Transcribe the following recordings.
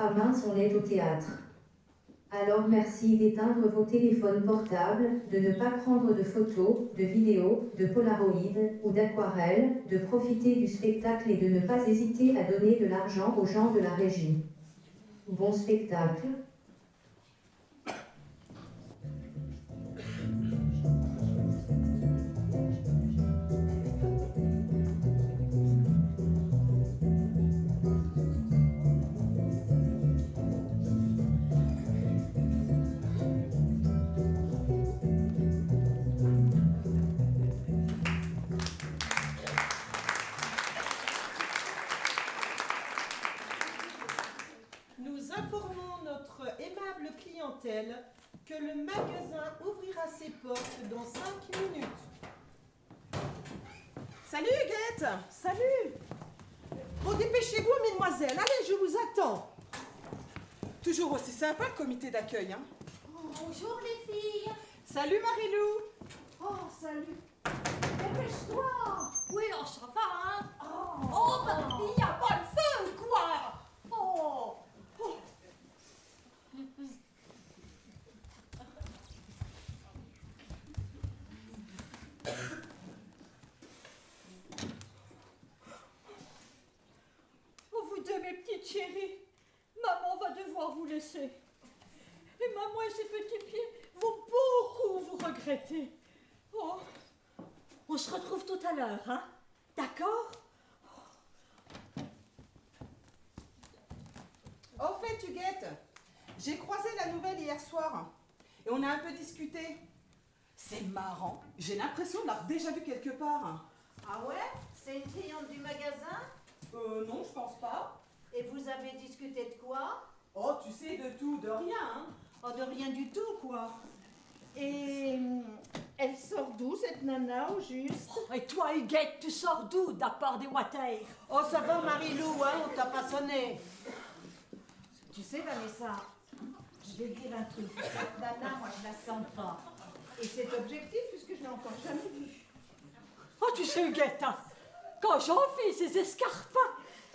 Ah mince, on est au théâtre. Alors merci d'éteindre vos téléphones portables, de ne pas prendre de photos, de vidéos, de polaroïdes ou d'aquarelles, de profiter du spectacle et de ne pas hésiter à donner de l'argent aux gens de la régie. Bon spectacle. Nous informons notre aimable clientèle que le magasin ouvrira ses portes dans 5 minutes. Salut Huguette! Salut! Bon, dépêchez-vous, mesdemoiselles. Allez, je vous attends. Toujours aussi sympa le comité d'accueil, hein? Bonjour les filles. Salut Marilou! Oh, salut. Dépêche-toi. Oui, oh, ça va, hein. Oh, bah, il n'y a pas le feu, quoi. Oh. Oh. Oh, vous deux, mes petites chéries, maman va devoir vous laisser. Et maman et ses petits pieds vont beaucoup vous regretter. Oh. On se retrouve tout à l'heure, hein? D'accord? Au fait, Huguette, j'ai croisé la nouvelle hier soir et on a un peu discuté. C'est marrant, j'ai l'impression de l'avoir déjà vue quelque part. Ah ouais? C'est une cliente du magasin? Non, je pense pas. Et vous avez discuté de quoi? Oh, tu sais, de tout, de rien, hein. Oh, de rien du tout, quoi. Et elle sort d'où, cette nana, au juste? Et toi, Huguette, tu sors d'où, d'à part des water? Oh, ça va, Marilou, hein, on t'a pas sonné. Tu sais, Vanessa, je vais te dire un truc. Cette nana, moi, je la sens pas. Et c'est objectif, puisque je l'ai encore jamais vue. Oh, tu sais, Huguette, hein, quand j'enfile ces escarpins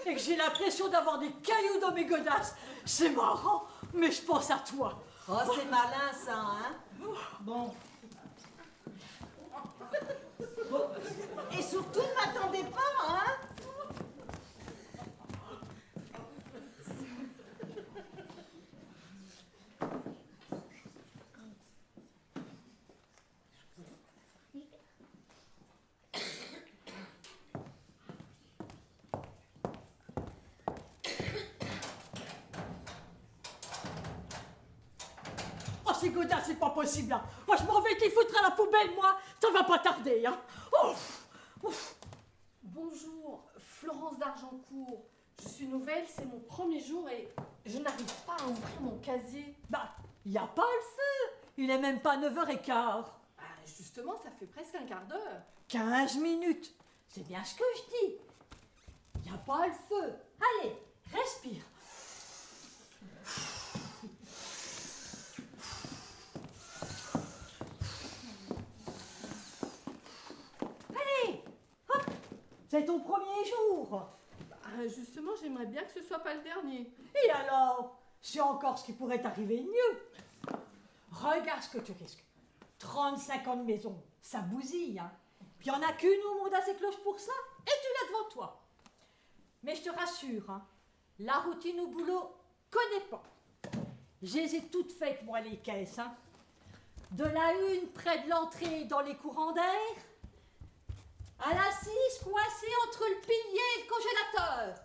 et que j'ai l'impression d'avoir des cailloux dans mes godasses, c'est marrant, mais je pense à toi. Oh, c'est malin, ça, hein? Bon. Et surtout, ne m'attendez pas, hein? Oh, ces godasses, c'est pas possible, hein. Moi, je m'en vais les foutre à la poubelle, moi. Ça va pas tarder, hein. Ouf, ouf. Bonjour, Florence d'Argencourt. Je suis nouvelle, c'est mon premier jour et je n'arrive pas à ouvrir mon casier. Bah, y a pas le feu. Il est même pas 9h15. Bah, justement, ça fait presque un quart d'heure. 15 minutes. C'est bien ce que je dis. Y a pas le feu. Allez, respire. Allez, hop. C'est ton premier jour. Bah, justement, j'aimerais bien que ce soit pas le dernier. Et alors, c'est encore ce qui pourrait t'arriver de mieux. Regarde ce que tu risques. 35 ans de maison, ça bousille, hein. Puis il n'y en a qu'une au monde à ses cloches pour ça, et tu l'as devant toi. Mais je te rassure, hein, la routine au boulot, connais pas. Je les ai toutes faites, moi, les caisses, hein. De la une près de l'entrée dans les courants d'air, à la 6 coincée entre le pilier et le congélateur.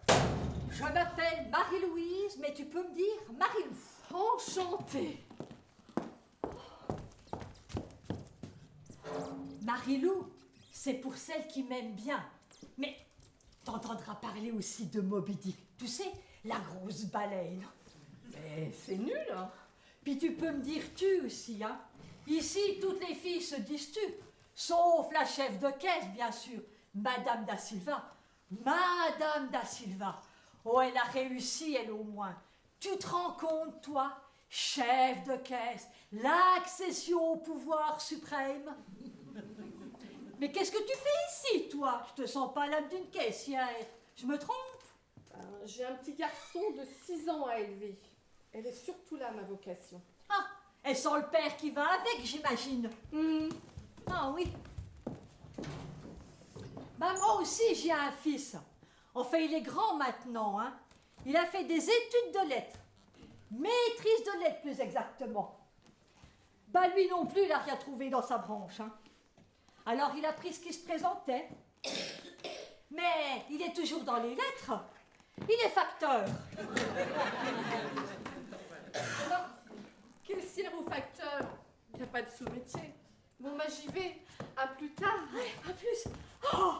Je m'appelle Marie-Louise, mais tu peux me dire Marie-Lou. Enchantée. Marie-Lou, c'est pour celle qui m'aime bien. Mais t'entendras parler aussi de Moby Dick. Tu sais, la grosse baleine. Mais c'est nul, hein. Puis tu peux me dire tu aussi, hein. Ici, toutes les filles se disent tu. Sauf la chef de caisse, bien sûr, Madame Da Silva. Madame Da Silva. Oh, elle a réussi, elle au moins. Tu te rends compte, toi, chef de caisse, l'accession au pouvoir suprême. Mais qu'est-ce que tu fais ici, toi? Je te sens pas l'âme d'une caissière. Je me trompe? J'ai un petit garçon de 6 ans à élever. Elle est surtout là, ma vocation. Ah, et sans le père qui va avec, j'imagine. Ah oui. Bah moi aussi, j'ai un fils. Enfin, il est grand maintenant, hein. Il a fait des études de lettres. Maîtrise de lettres, plus exactement. Bah lui non plus, il n'a rien trouvé dans sa branche, hein. Alors il a pris ce qui se présentait. Mais il est toujours dans les lettres. Il est facteur. Alors, caissière ou facteur, il n'y a pas de sous-métier. Bon, bah j'y vais. À plus tard. À plus. Oh,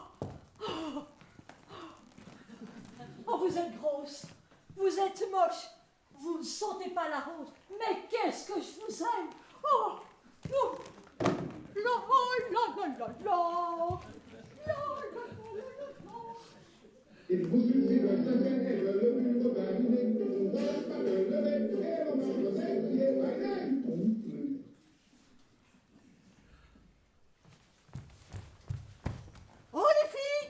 oh, vous êtes grosse. Vous êtes moche. Vous ne sentez pas la rose. Mais qu'est-ce que je vous aime. Oh, oh. La, la, la, la, la. La, la, la, la, la. Il vous suffit de serrer le mur validé, on va pas le lever, et on en le sait qui est validé. Oh les filles,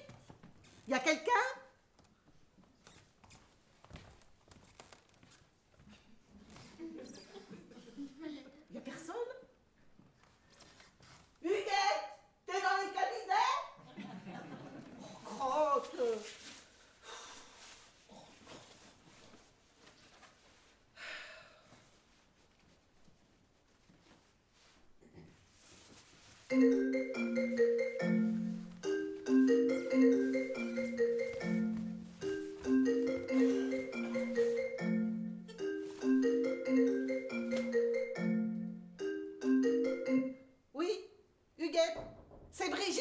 y a quelqu'un? Y a personne? Huguette, t'es dans les cabinets? Oh, crotte. Oui, Huguette, c'est Brigitte.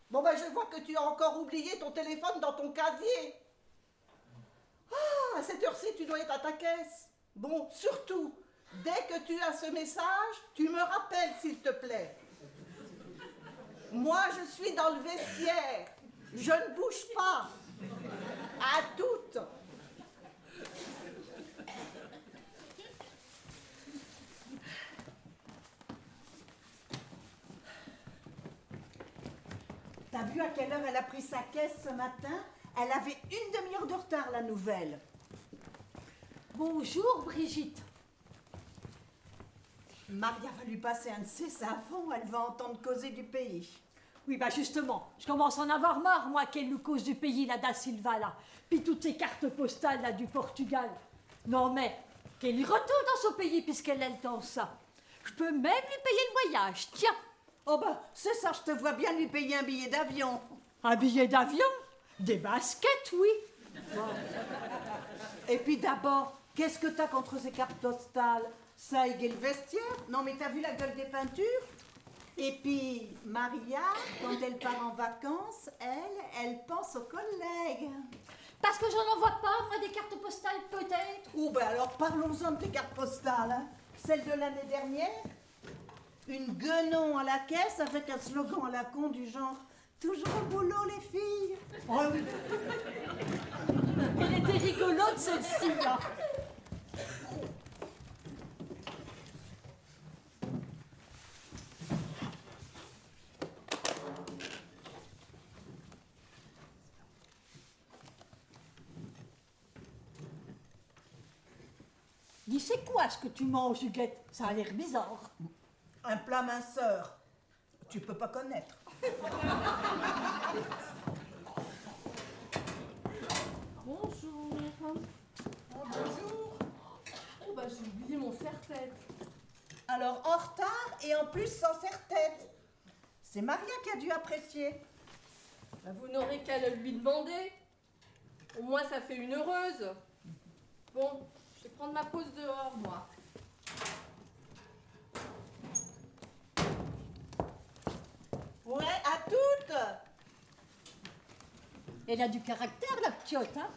Bon ben je vois que tu as encore oublié ton téléphone dans ton casier. Ah, à cette heure-ci, tu dois être à ta caisse. Bon, surtout, dès que tu as ce message, tu me rappelles s'il te plaît. Moi, je suis dans le vestiaire. Je ne bouge pas. À toutes. T'as vu à quelle heure elle a pris sa caisse ce matin? Elle avait une demi-heure de retard, la nouvelle. Bonjour, Brigitte. Maria va lui passer un de ses savons, elle va entendre causer du pays. Oui, bah justement, je commence à en avoir marre, moi, qu'elle nous cause du pays, là, da Silva, là. Puis toutes ces cartes postales, là, du Portugal. Non, mais qu'elle y retourne dans son pays, puisqu'elle a le temps, ça. Je peux même lui payer le voyage, tiens. Oh bah, c'est ça, je te vois bien lui payer un billet d'avion. Un billet d'avion, des baskets, oui. Et puis d'abord, qu'est-ce que t'as contre ces cartes postales? Ça égaye le vestiaire? Non mais t'as vu la gueule des peintures? Et puis, Maria, quand elle part en vacances, elle pense aux collègues. Parce que je n'en vois pas, moi, des cartes postales, peut-être. Oh ben alors parlons-en de tes cartes postales. Hein. Celle de l'année dernière, une guenon à la caisse avec un slogan à la con du genre « Toujours au boulot les filles !» Oh oui. Elle était rigolote, celle-ci, là. Dis, c'est quoi ce que tu manges, Huguette? Ça a l'air bizarre. Un plat minceur. Tu peux pas connaître. Bonjour. Bonjour. Oh, bah j'ai oublié mon serre-tête. Alors en retard et en plus sans serre-tête. C'est Maria qui a dû apprécier. Bah, vous n'aurez qu'à le lui demander. Au moins, ça fait une heureuse. Bon, je vais prendre ma pause dehors, moi. Ouais, à toutes. Elle a du caractère, la petite, hein?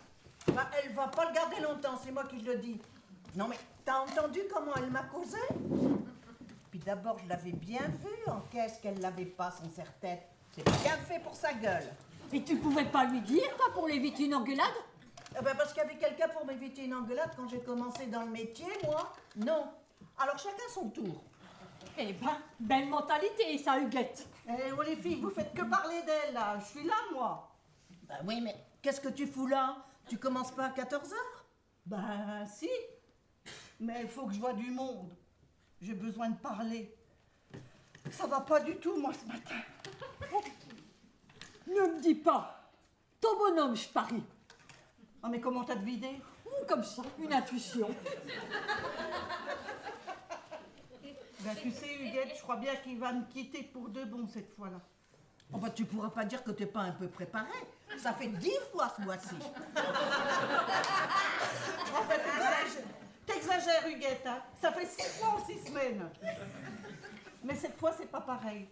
Bah, elle va pas le garder longtemps, c'est moi qui le dis. Non mais, t'as entendu comment elle m'a causé? Puis d'abord, je l'avais bien vu en caisse qu'elle l'avait pas, son serre-tête. C'est bien fait pour sa gueule. Et tu pouvais pas lui dire, toi, pour l'éviter une engueulade? Eh ben parce qu'il y avait quelqu'un pour m'éviter une engueulade quand j'ai commencé dans le métier, moi. Non. Alors chacun son tour. Eh ben, belle mentalité, ça, Huguette. Eh, oh les filles, vous faites que parler d'elle, là. Je suis là, moi. Ben oui, mais qu'est-ce que tu fous là? Tu commences pas à 14h? Ben si, mais il faut que je vois du monde. J'ai besoin de parler. Ça va pas du tout, moi, ce matin. Ne me dis pas. Ton bonhomme, je parie. Ah, mais comment t'as deviné? Comme ça, une intuition. Ben tu sais, Huguette, je crois bien qu'il va me quitter pour de bon cette fois-là. Oh bah tu pourras pas dire que t'es pas un peu préparé. Ça fait 10 fois ce mois-ci. En fait, t'exagères, Huguette, hein. Ça fait 6 mois en 6 semaines. Mais cette fois, c'est pas pareil.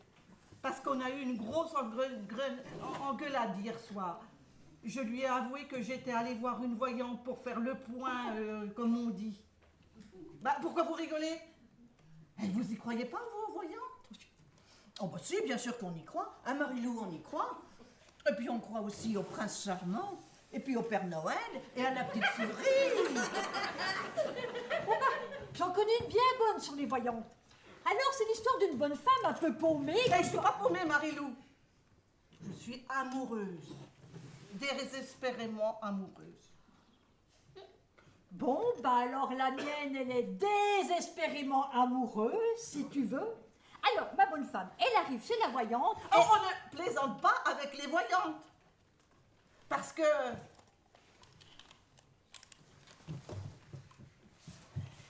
Parce qu'on a eu une grosse engueulade hier soir. Je lui ai avoué que j'étais allée voir une voyante pour faire le point, comme on dit. Bah, pourquoi vous rigolez? Vous y croyez pas, vous, aux voyantes? Oh bah si, bien sûr qu'on y croit. À Marie-Lou, on y croit. Et puis on croit aussi au prince charmant. Et puis au Père Noël. Et à la petite souris. J'en connais une bien bonne sur les voyantes. Alors, c'est l'histoire d'une bonne femme un peu paumée. Je suis pas paumée, Marie-Lou. Je suis amoureuse. Désespérément amoureuse. Bon, bah alors la mienne, elle est désespérément amoureuse, si tu veux. Alors, ma bonne femme, elle arrive chez la voyante. Oh, on ne plaisante pas avec les voyantes. Parce que...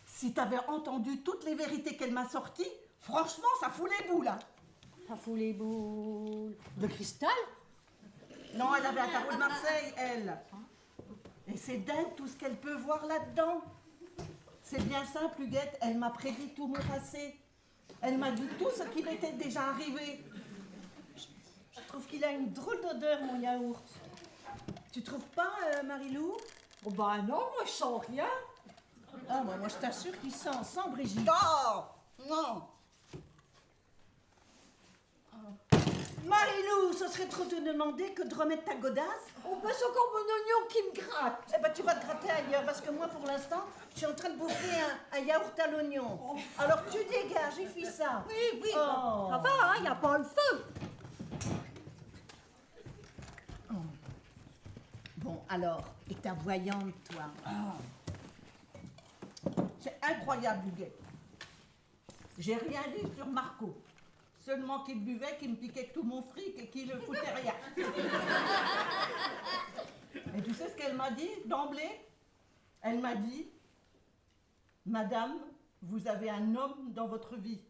Si t'avais entendu toutes les vérités qu'elle m'a sorties, franchement, ça fout les boules, là. Ça fout les boules. De cristal? Non, elle avait un tarot de Marseille, elle. Et c'est dingue tout ce qu'elle peut voir là-dedans. C'est bien simple, Huguette, elle m'a prédit tout mon passé. Elle m'a dit tout ce qui m'était déjà arrivé. Je trouve qu'il a une drôle d'odeur, mon yaourt. Tu trouves pas, Marie-Lou? Oh bah non, moi je sens rien. Ah, moi je t'assure qu'il sent sans Brigitte. Oh non. Marie-Lou, ce serait trop te demander que de remettre ta godasse. Oh bah c'est encore mon oignon qui me gratte. Eh ben, tu vas te gratter ailleurs, parce que moi, pour l'instant, je suis en train de bouffer un yaourt à l'oignon. Alors, tu dégages, et fais ça. Oui, oui, Oh. ça va, hein, y a pas le feu. Bon, alors, et ta voyante, toi? C'est incroyable, Huguette. J'ai rien dit sur Marco. Seulement qu'il buvait, qu'il me piquait tout mon fric et qu'il ne foutait rien. Et tu sais ce qu'elle m'a dit d'emblée? Elle m'a dit, Madame, vous avez un homme dans votre vie.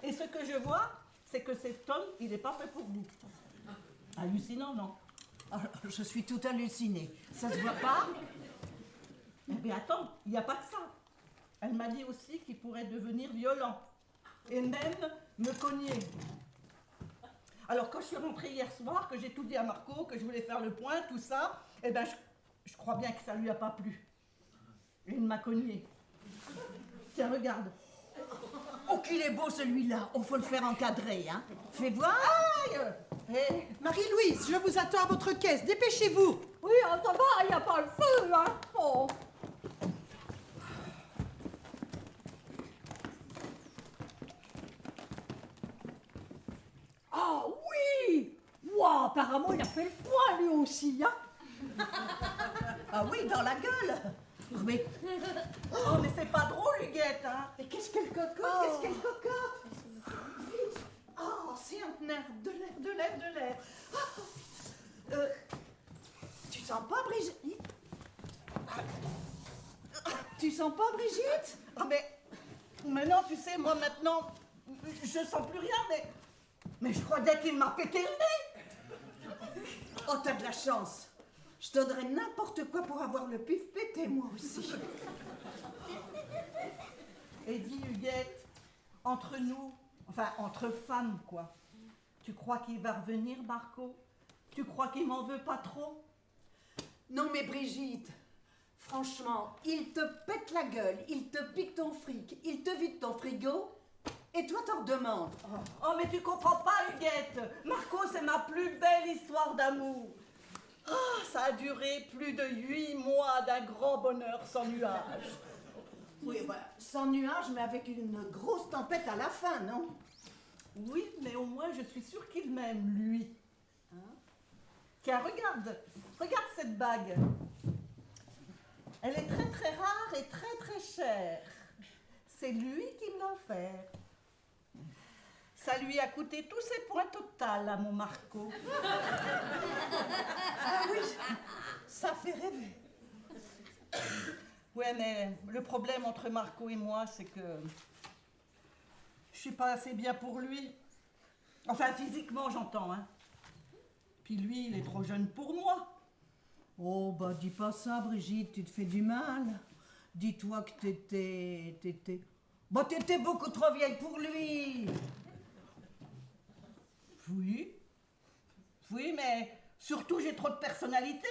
Et ce que je vois, c'est que cet homme, il n'est pas fait pour vous. Hallucinant, non? Alors, je suis tout hallucinée. Ça se voit pas? Eh bien attends, il n'y a pas que ça. Elle m'a dit aussi qu'il pourrait devenir violent. Et même me cogner. Alors quand je suis rentrée hier soir, que j'ai tout dit à Marco, que je voulais faire le point, tout ça, eh ben je crois bien que ça lui a pas plu. Et il m'a cogné. Tiens, regarde. Oh, qu'il est beau celui-là. Oh, faut le faire encadrer, hein. Fais voir. Aïe! Eh, Marie-Louise, je vous attends à votre caisse, dépêchez-vous. Oui, hein, ça va, y a pas le feu, hein. Oh. Ah oui! Ouah, apparemment, il a fait le point, lui aussi, hein. Ah oui, dans la gueule. Mais oh, mais c'est pas drôle, Huguette, hein. mais qu'est-ce qu'elle cocotte? Qu'est-ce qu'elle cocotte? Oh, centenaire, de l'air. Tu sens pas, Brigitte? Tu sens pas, Brigitte? Ah, mais non, tu sais, moi maintenant, je sens plus rien, mais je crois bien qu'il m'a pété le nez. Oh, t'as de la chance. Je donnerais n'importe quoi pour avoir le pif pété, moi aussi. Et dis, Huguette, entre nous, enfin, entre femmes, quoi, tu crois qu'il va revenir, Marco? Tu crois qu'il m'en veut pas trop? Non mais Brigitte, franchement, il te pète la gueule, il te pique ton fric, il te vide ton frigo, et toi t'en demandes. Oh, mais tu comprends pas, Huguette. Marco, c'est ma plus belle histoire d'amour. Oh, ça a duré plus de 8 mois d'un grand bonheur sans nuage. Oui, bah, sans nuage, mais avec une grosse tempête à la fin, non? Oui, mais au moins, je suis sûre qu'il m'aime, lui. Hein? Tiens, regarde. Regarde cette bague. Elle est très très rare et très très chère. C'est lui qui me l'a offert. Ça lui a coûté tous ses points total à mon Marco. Ah oui, ça fait rêver. Ouais, mais le problème entre Marco et moi, c'est que je suis pas assez bien pour lui. Enfin, physiquement, j'entends, hein. Puis lui, il est trop jeune pour moi. Oh, bah dis pas ça, Brigitte, tu te fais du mal. Dis-toi que t'étais... Bah t'étais beaucoup trop vieille pour lui. Oui. Oui, mais surtout, j'ai trop de personnalité.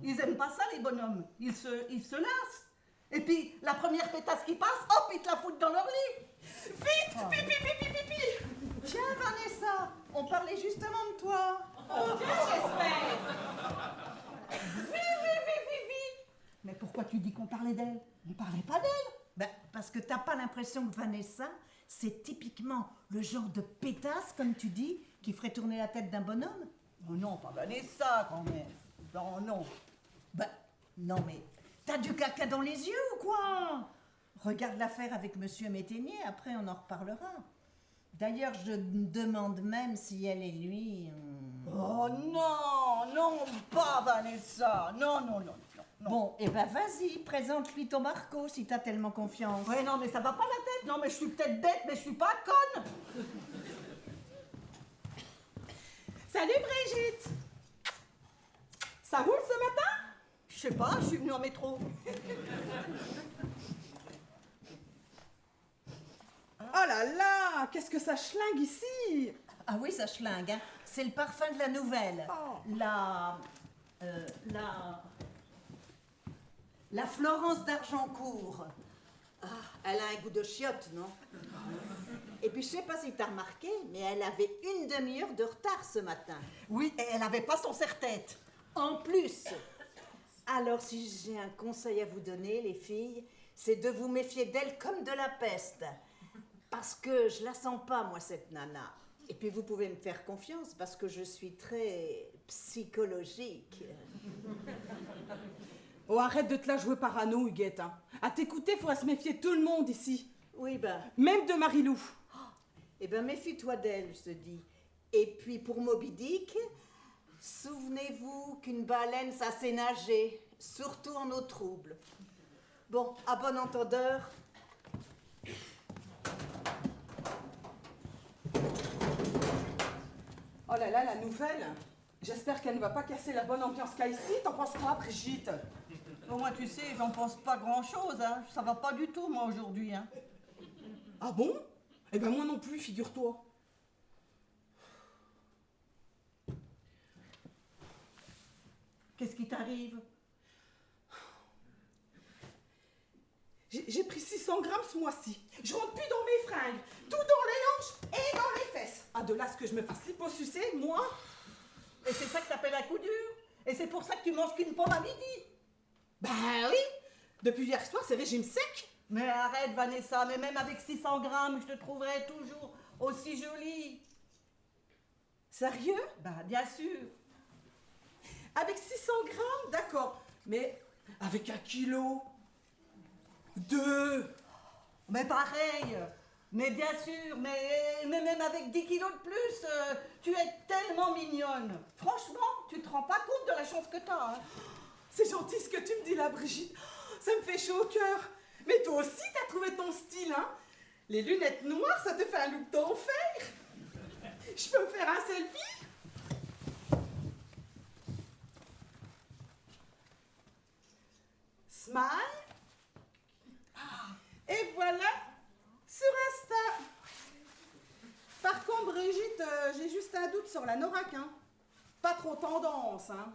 Ils aiment pas ça, les bonhommes. Ils se lassent. Et puis, la première pétasse qui passe, hop, ils te la foutent dans leur lit. Vite, pipi, pipi, pipi. Tiens, Vanessa, on parlait justement de toi. Oh, j'espère. Vi. Mais pourquoi tu dis qu'on parlait d'elle? On parlait pas d'elle. Ben, parce que t'as pas l'impression que Vanessa, c'est typiquement le genre de pétasse, comme tu dis, qui ferait tourner la tête d'un bonhomme? Oh non, pas Vanessa, quand même. Non, non. Ben, non mais, t'as du caca dans les yeux ou quoi? Regarde l'affaire avec Monsieur Métainier, après on en reparlera. D'ailleurs, je me demande même si elle et lui... Oh non, non, pas Vanessa. Non, non, non, non. non. Bon, eh ben vas-y, présente-lui ton Marco si t'as tellement confiance. Ouais, non, mais ça va pas la tête. Non, mais je suis peut-être bête, mais je suis pas conne. Salut Brigitte. Ça roule ce matin? Je sais pas, je suis venue en métro. Oh là là, qu'est-ce que ça schlingue ici? Ah oui, ça schlingue, hein. C'est le parfum de la nouvelle. Oh. La Florence d'Argencourt. Ah, elle a un goût de chiotte, non? Et puis je sais pas si t'as remarqué, mais elle avait une demi-heure de retard ce matin. Oui, et elle avait pas son serre-tête. En plus. Alors si j'ai un conseil à vous donner, les filles, c'est de vous méfier d'elle comme de la peste. Parce que je la sens pas, moi, cette nana. Et puis vous pouvez me faire confiance, parce que je suis très psychologique. Oh, arrête de te la jouer parano, Huguette. Hein. À t'écouter, faudra se méfier de tout le monde ici. Oui, ben... Même de Marilou. Eh ben, méfie-toi d'elle, je te dis. Et puis, pour Moby Dick, souvenez-vous qu'une baleine, ça sait nager, surtout en eau trouble. Bon, à bon entendeur. Oh là là, la nouvelle. J'espère qu'elle ne va pas casser la bonne ambiance qu'il y a ici. T'en penses quoi, Brigitte? Bon, moi, tu sais, j'en pense pas grand-chose, hein. Ça va pas du tout, moi, aujourd'hui, hein. Ah bon? Eh ben moi non plus, figure-toi. Qu'est-ce qui t'arrive? J'ai pris 600 grammes ce mois-ci. Je rentre plus dans mes fringues. Tout dans les hanches et dans les fesses. Ah, de là ce que je me fasse liposucer, moi? Et c'est ça que t'appelles un coup dur? Et c'est pour ça que tu manges qu'une pomme à midi? Bah oui. Depuis hier soir, c'est régime sec. Mais arrête, Vanessa, mais même avec 600 grammes, je te trouverai toujours aussi jolie. Sérieux? Bah, bien sûr. Avec 600 grammes, d'accord. Mais avec 1 kilo? 2? Mais pareil. Mais bien sûr, mais même avec 10 kilos de plus, tu es tellement mignonne. Franchement, tu te rends pas compte de la chance que t'as, hein. C'est gentil ce que tu me dis là, Brigitte. Ça me fait chaud au cœur. Mais toi aussi, t'as trouvé ton style, hein? Les lunettes noires, ça te fait un look d'enfer. Je peux me faire un selfie? Smile. Et voilà, sur Insta. Par contre, Brigitte, j'ai juste un doute sur la Norac, hein. Pas trop tendance, hein.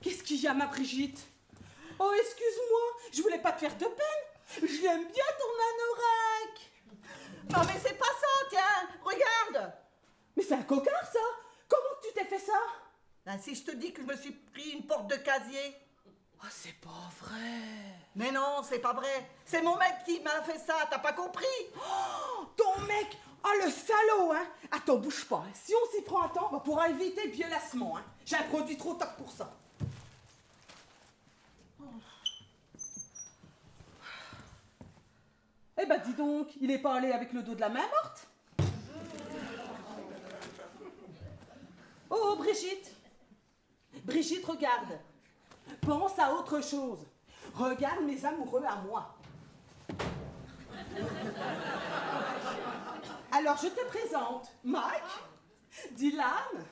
Qu'est-ce qu'il y a, ma Brigitte? Oh, excuse-moi, je voulais pas te faire de peine. Je l'aime bien, ton anorak. Non mais c'est pas ça, tiens, regarde. Mais c'est un cocard, ça. Comment tu t'es fait ça? Ben, si je te dis que je me suis pris une porte de casier. Oh, c'est pas vrai. Mais non, c'est pas vrai. C'est mon mec qui m'a fait ça, t'as pas compris? Oh, ton mec! Oh, le salaud, hein! Attends, bouge pas. Si on s'y prend à temps, on pourra éviter le violacement, hein. J'ai un produit trop tard pour ça. Eh ben, dis donc, il est pas allé avec le dos de la main morte? Oh, Brigitte! Brigitte, regarde. Pense à autre chose. Regarde mes amoureux à moi. Alors, je te présente Mike, Dylan,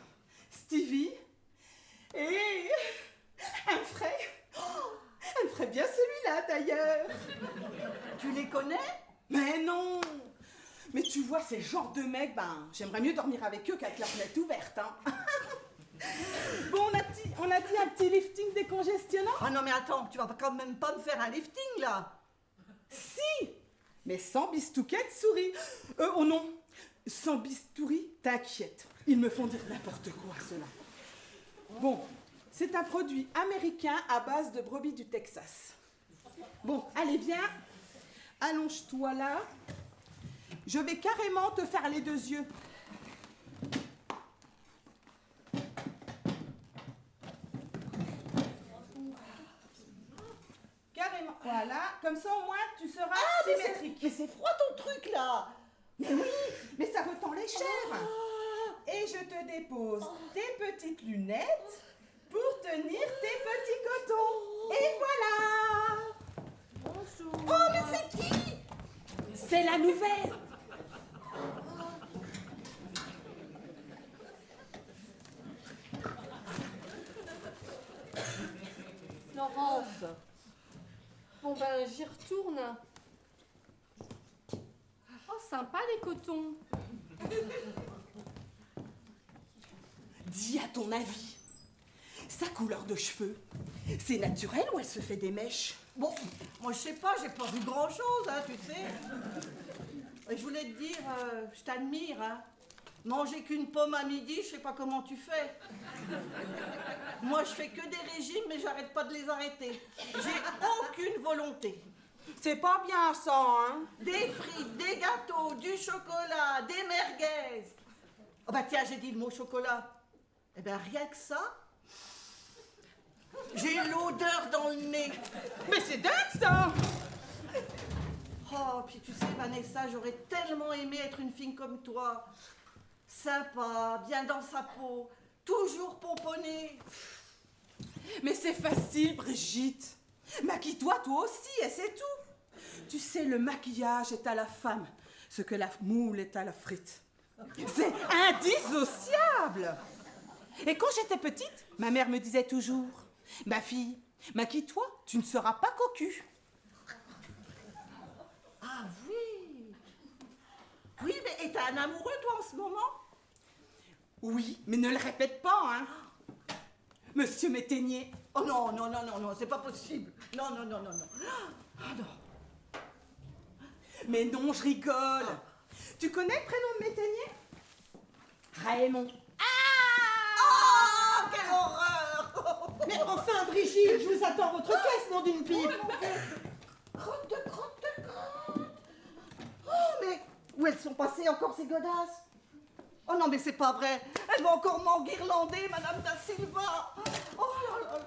Stevie et un frère. Oh, un frère bien celui-là, d'ailleurs. Tu les connais? Mais non! Mais tu vois, ces genres de mecs, ben, j'aimerais mieux dormir avec eux qu'avec la fenêtre ouverte, hein. Bon, on a dit un petit lifting décongestionnant? Ah non mais attends, tu vas quand même pas me faire un lifting là? Si! Mais sans bistouquette souris. Oh non, sans bistouri, t'inquiète. Ils me font dire n'importe quoi, ceux-là. Bon, c'est un produit américain à base de brebis du Texas. Bon, allez, viens. Allonge-toi là. Je vais carrément te faire les deux yeux. Carrément. Voilà, comme ça au moins tu seras symétrique. Mais c'est froid ton truc là! Mais oui, mais ça retend les chairs. Et je te dépose tes petites lunettes pour tenir tes petits cotons. Et voilà. Bonjour. Oh, mais c'est qui? C'est la nouvelle. Florence. Bon ben, j'y retourne. Oh, sympa les cotons. Dis à ton avis, sa couleur de cheveux, c'est naturel ou elle se fait des mèches? Bon, moi je sais pas, j'ai pas vu grand chose, hein, tu sais. Et je voulais te dire, je t'admire, hein. Manger qu'une pomme à midi, je sais pas comment tu fais. Moi je fais que des régimes, mais j'arrête pas de les arrêter. J'ai aucune volonté. C'est pas bien ça, hein? Des frites, des gâteaux, du chocolat, des merguez. Oh bah tiens, j'ai dit le mot chocolat. Eh ben rien que ça, j'ai l'odeur dans le nez. Mais c'est dingue ça! Oh, puis tu sais, Vanessa, j'aurais tellement aimé être une fille comme toi. Sympa, bien dans sa peau, toujours pomponnée. Mais c'est facile, Brigitte. Maquille-toi toi aussi, et c'est tout. Tu sais, le maquillage est à la femme ce que la moule est à la frite. C'est indissociable. Et quand j'étais petite, ma mère me disait toujours, ma fille, maquille-toi, tu ne seras pas cocu. Ah oui. Oui, mais et t'as un amoureux, toi, en ce moment? Oui, mais ne le répète pas, hein. Monsieur Métainier. Oh non, non, non, non, non, c'est pas possible. Non, non, non, non, non. Ah non. Mais non, je rigole. Tu connais le prénom de Métainier? Raymond. Ah, quelle horreur! Mais enfin, Brigitte, je vous attends votre caisse, nom d'une pipe. Crotte de crotte de crotte. Oh, mais où elles sont passées encore ces godasses? Oh non, mais c'est pas vrai. Elle va encore m'enguirlander, Madame Da Silva. Oh là là là là.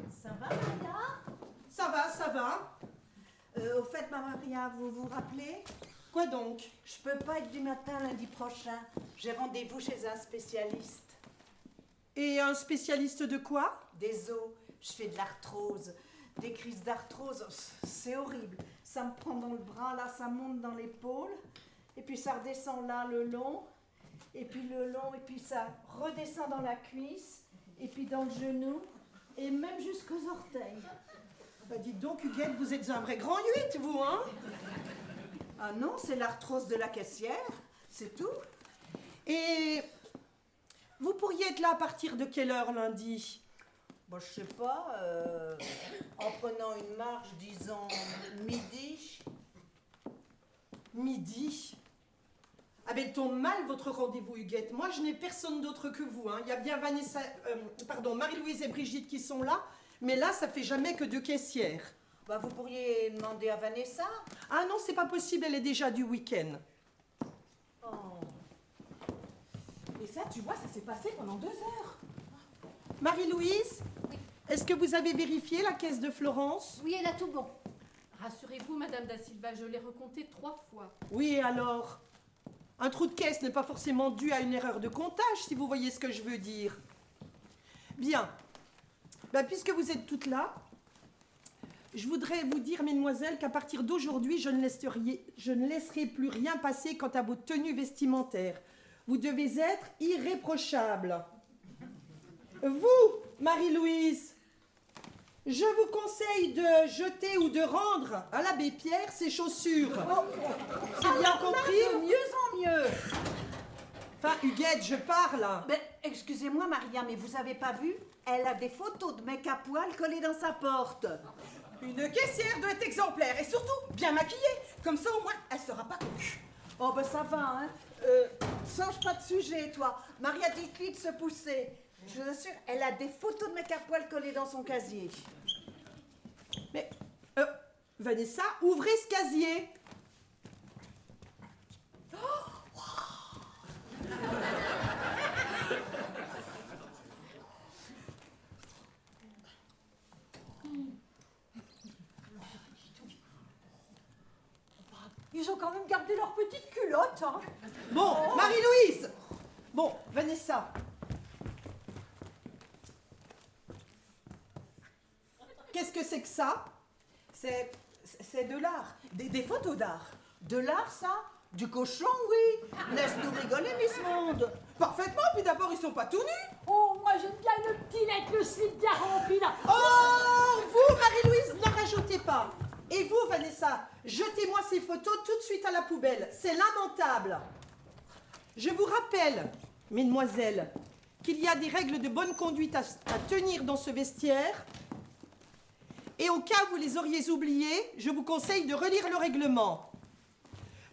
Ça va, Maya? Ça va, ça va. Au fait, ma Maria, vous vous rappelez? Quoi donc? Je peux pas être du matin lundi prochain. J'ai rendez-vous chez un spécialiste. Et un spécialiste de quoi? Des os. Je fais de l'arthrose. Des crises d'arthrose, c'est horrible. Ça me prend dans le bras, là, ça monte dans l'épaule. Et puis ça redescend là, le long. Et puis le long, et puis ça redescend dans la cuisse. Et puis dans le genou. Et même jusqu'aux orteils. Bah dites donc, Huguette, vous êtes un vrai grand 8, vous, hein? Ah non, c'est l'arthrose de la caissière, c'est tout. Et vous pourriez être là à partir de quelle heure lundi? Bon, je sais pas, en prenant une marche, disons midi. Midi? Ah ben, tombe mal votre rendez-vous, Huguette. Moi, je n'ai personne d'autre que vous, hein. Il y a bien Vanessa, Marie-Louise et Brigitte qui sont là, mais là, ça fait jamais que 2 caissières. Bah, vous pourriez demander à Vanessa. Ah non, c'est pas possible, elle est déjà du week-end. Oh. Et ça, tu vois, ça s'est passé pendant 2 heures. Marie-Louise, est-ce que vous avez vérifié la caisse de Florence? Oui, elle a tout bon. Rassurez-vous, Madame Da Silva, je l'ai recompté 3 fois. Oui, et alors? Un trou de caisse n'est pas forcément dû à une erreur de comptage, si vous voyez ce que je veux dire. Bien. Ben, puisque vous êtes toutes là, je voudrais vous dire, mesdemoiselles, qu'à partir d'aujourd'hui, je ne laisserai plus rien passer quant à vos tenues vestimentaires. Vous devez être irréprochables. Vous, Marie-Louise, je vous conseille de jeter ou de rendre à l'abbé Pierre ses chaussures. C'est bien compris? De mieux en mieux. Enfin, Huguette, je parle. Mais excusez-moi, Maria, mais vous avez pas vu? Elle a des photos de mecs à poil collées dans sa porte. Une caissière doit être exemplaire et surtout bien maquillée. Comme ça, au moins, elle sera pas connue. Oh, ben ça va, hein. Change pas de sujet, toi. Maria, dites-lui de se pousser. Je vous assure, elle a des photos de mecs à poil collées dans son casier. Mais, Vanessa, ouvrez ce casier. Ils ont quand même gardé leur petite culotte, hein. Bon, Marie-Louise. Bon, Vanessa. Qu'est-ce que c'est que ça? C'est de l'art, des photos d'art. De l'art, ça? Du cochon, oui. Laisse-nous rigoler, Miss Monde. Parfaitement, puis d'abord, ils sont pas tout nus. Oh, moi j'aime bien le petit net, le slip bien rempli là. Oh, vous, Marie-Louise, n'en rajoutez pas. Et vous, Vanessa, jetez-moi ces photos tout de suite à la poubelle. C'est lamentable. Je vous rappelle, mesdemoiselles, qu'il y a des règles de bonne conduite à tenir dans ce vestiaire. Et au cas où vous les auriez oubliées, je vous conseille de relire le règlement.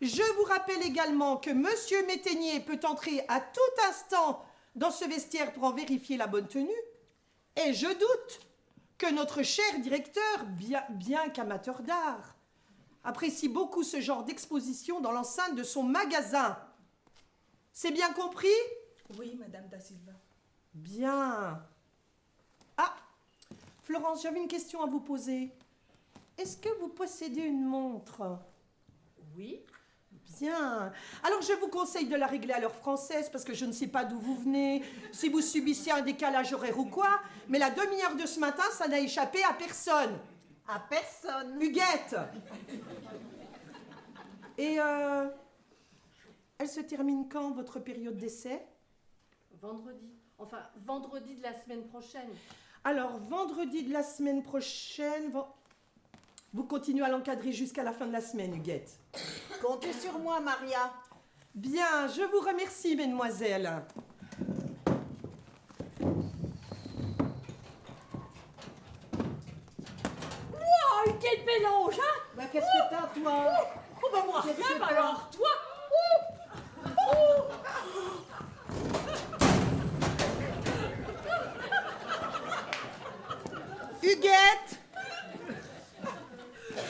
Je vous rappelle également que Monsieur Métainier peut entrer à tout instant dans ce vestiaire pour en vérifier la bonne tenue. Et je doute que notre cher directeur, bien qu'amateur d'art, apprécie beaucoup ce genre d'exposition dans l'enceinte de son magasin. C'est bien compris? Oui, Madame Da Silva. Bien. Ah, Florence, j'avais une question à vous poser. Est-ce que vous possédez une montre? Oui. Bien. Alors, je vous conseille de la régler à l'heure française parce que je ne sais pas d'où vous venez, si vous subissez un décalage horaire ou quoi, mais la demi-heure de ce matin, ça n'a échappé à personne. À personne. Huguette. Et elle se termine quand, votre période d'essai? Vendredi. Enfin, vendredi de la semaine prochaine. Alors, vendredi de la semaine prochaine, vous continuez à l'encadrer jusqu'à la fin de la semaine, Huguette. Comptez sur moi, Maria. Bien, je vous remercie, mesdemoiselles. Oh, quel mélange, hein. Bah, qu'est-ce que t'as, toi? Oh, bah moi, Qu'est-ce rien, que bah t'as? alors, toi. Huguette!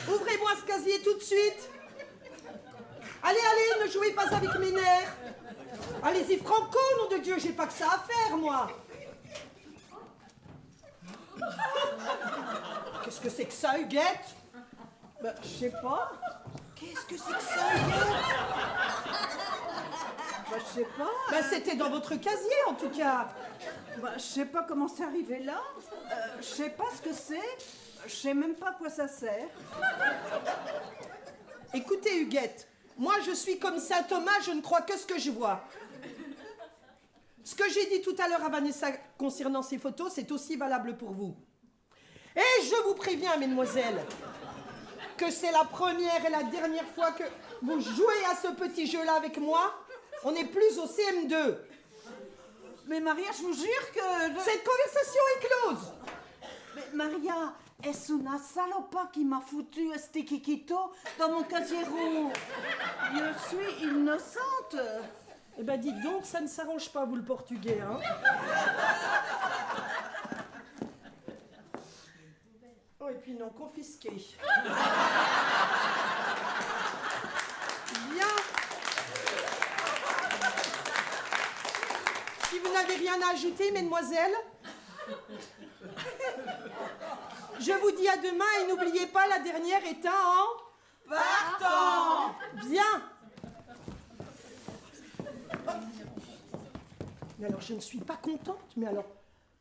Ouvrez-moi ce casier tout de suite. Allez, allez, ne jouez pas avec mes nerfs. Allez-y, franco, nom de Dieu, j'ai pas que ça à faire, moi. Qu'est-ce que c'est que ça, Huguette? Bah, je sais pas. Qu'est-ce que c'est que ça, Huguette? Bah, je sais pas. Bah, c'était dans votre casier, en tout cas. Bah, je sais pas comment c'est arrivé là. Je sais pas ce que c'est. Je sais même pas à quoi ça sert. Écoutez, Huguette, moi, je suis comme saint Thomas, je ne crois que ce que je vois. Ce que j'ai dit tout à l'heure à Vanessa concernant ces photos, c'est aussi valable pour vous. Et je vous préviens, mesdemoiselles, que c'est la première et la dernière fois que vous jouez à ce petit jeu-là avec moi. On n'est plus au CM2. Mais Maria, je vous jure que... Cette conversation est close. Mais Maria, est-ce una salopa qui m'a foutu este kikito dans mon casier roux? Je suis innocente. Eh ben, dites donc, ça ne s'arrange pas, vous, le portugais, hein. Oh, et puis non, confisqué. Bien. Si vous n'avez rien à ajouter, mesdemoiselles, je vous dis à demain et n'oubliez pas, la dernière est en... Partant. Bien. Mais alors, je ne suis pas contente, mais alors,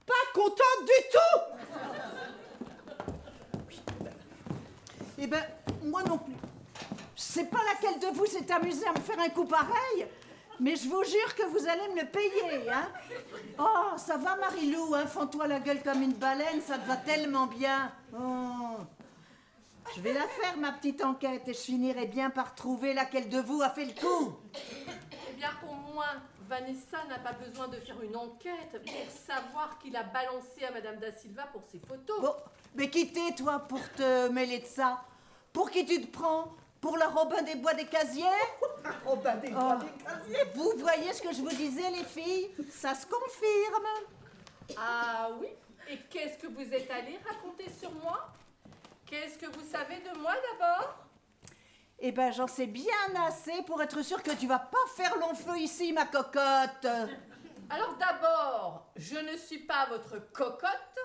pas contente du tout. Eh ben, moi non plus. Je sais pas laquelle de vous s'est amusée à me faire un coup pareil, mais je vous jure que vous allez me le payer, hein. Oh, ça va, Marilou, hein, fends-toi la gueule comme une baleine, ça te va tellement bien. Oh. Je vais la faire, ma petite enquête, et je finirai bien par trouver laquelle de vous a fait le coup. Eh bien, au moins, Vanessa n'a pas besoin de faire une enquête pour savoir qu'il a balancé à Madame Da Silva pour ses photos. Bon, mais qui t'es, toi, pour te mêler de ça? Pour qui tu te prends? Pour le Robin des Bois des Casiers? Robin des Bois des Casiers. Vous voyez ce que je vous disais, les filles? Ça se confirme. Ah oui? Et qu'est-ce que vous êtes allé raconter sur moi? Qu'est-ce que vous savez de moi d'abord? Eh ben, j'en sais bien assez pour être sûre que tu vas pas faire long feu ici, ma cocotte. Alors d'abord, je ne suis pas votre cocotte.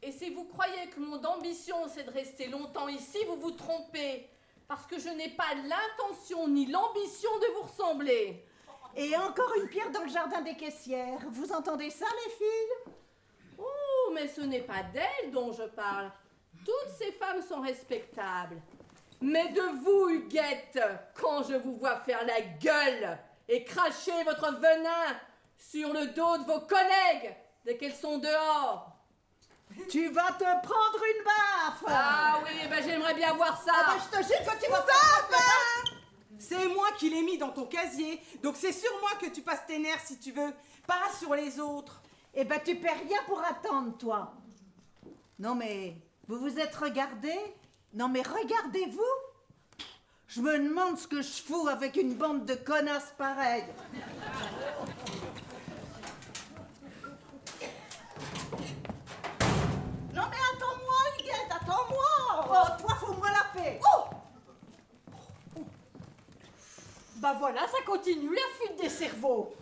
Et si vous croyez que mon ambition c'est de rester longtemps ici, vous vous trompez. Parce que je n'ai pas l'intention ni l'ambition de vous ressembler. Et encore une pierre dans le jardin des caissières. Vous entendez ça, les filles? Oh, mais ce n'est pas d'elle dont je parle. Toutes ces femmes sont respectables. Mais de vous, Huguette, quand je vous vois faire la gueule et cracher votre venin sur le dos de vos collègues dès qu'elles sont dehors. Tu vas te prendre une baffe. Ah oui, ben j'aimerais bien voir ça. Ah ben, je te jure que tu vas pas. C'est moi qui l'ai mis dans ton casier, donc c'est sur moi que tu passes tes nerfs si tu veux, pas sur les autres. Eh ben, tu perds rien pour attendre, toi. Non, mais vous vous êtes regardés? Non, mais regardez-vous. Je me demande ce que je fous avec une bande de connasses pareilles. Non, mais attends-moi, Huguette, attends-moi. Oh, toi, faut-moi la paix. Oh. Bah voilà, ça continue la fuite des cerveaux.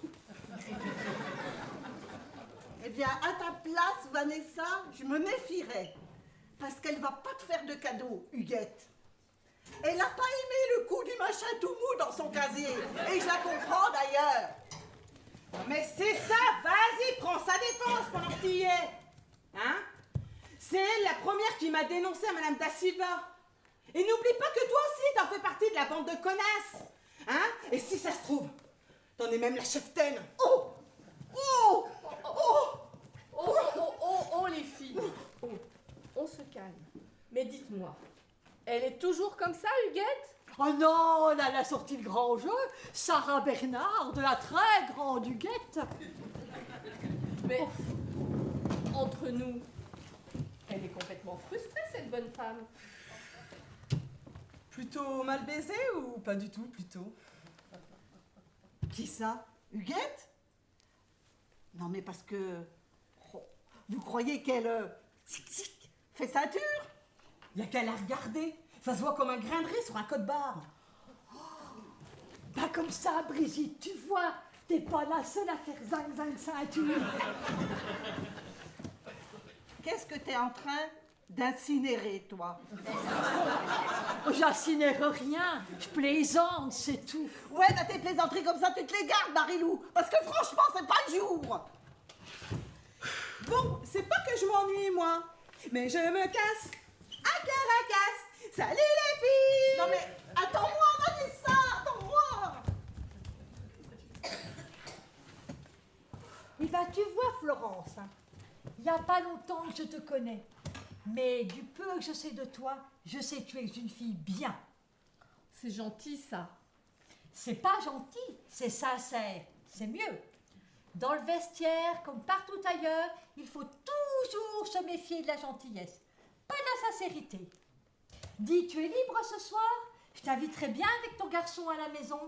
Eh bien, à ta place, Vanessa, je me méfierais. Parce qu'elle va pas te faire de cadeau, Huguette. Elle n'a pas aimé le coup du machin tout mou dans son casier. Et je la comprends d'ailleurs. Mais c'est ça, vas-y, prends sa défense pendant que tu y es. Hein? C'est elle la première qui m'a dénoncé à Madame Da Silva. Et n'oublie pas que toi aussi, t'en fais partie de la bande de connasses. Hein? Et si ça se trouve, t'en es même la cheftaine. Oh! Oh! Oh, les filles. Oh, on se calme. Mais dites-moi, elle est toujours comme ça, Huguette? Oh non, elle a sorti le grand jeu. Sarah Bernard, de la très grande Huguette. Mais entre nous, elle est complètement frustrée, cette bonne femme. Plutôt mal baisé ou pas du tout, plutôt? Qui ça? Huguette? Non, mais parce que... oh, vous croyez qu'elle... fait ceinture? Y a qu'à la regarder. Ça se voit comme un grain de riz sur un code-barre. Pas comme ça, Brigitte, tu vois. T'es pas la seule à faire zing-zing ceinture. Qu'est-ce que t'es en train d'incinérer, toi. Oh, j'incinère rien, je plaisante, c'est tout. Ouais, bah tes plaisanteries comme ça, tu te les gardes, Marilou, parce que franchement, c'est pas le jour. Bon, c'est pas que je m'ennuie, moi. Mais je me casse à Caracas. Salut les filles. Non mais, attends-moi, Vanessa, attends-moi. Eh ben, tu vois, Florence, il n'y a pas longtemps que je te connais. Mais du peu que je sais de toi, je sais que tu es une fille bien. C'est gentil, ça. C'est pas gentil, c'est sincère, c'est mieux. Dans le vestiaire, comme partout ailleurs, il faut toujours se méfier de la gentillesse, pas de la sincérité. Dis, tu es libre ce soir? Je t'inviterai bien avec ton garçon à la maison,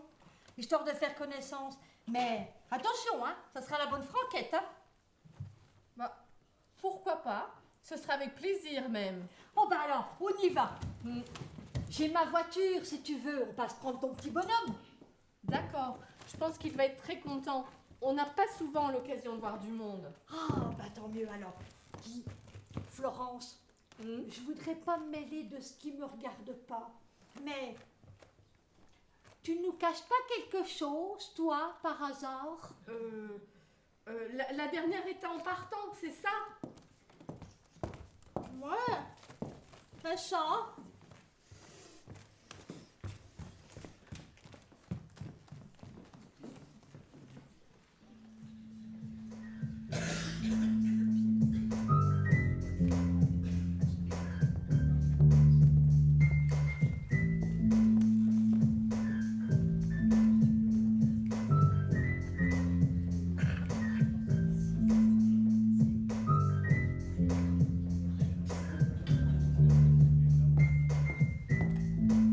histoire de faire connaissance. Mais attention, hein, ça sera la bonne franquette. Hein. Bah, pourquoi pas? Ce sera avec plaisir même. Oh bah alors, on y va. J'ai ma voiture, si tu veux, on passe prendre ton petit bonhomme. D'accord, je pense qu'il va être très content. On n'a pas souvent l'occasion de voir du monde. Ah, bah tant mieux alors. Dis, Florence, je voudrais pas me mêler de ce qui me regarde pas, mais tu nous caches pas quelque chose, toi, par hasard? La dernière était en partante, c'est ça? Ouais, c'est ça.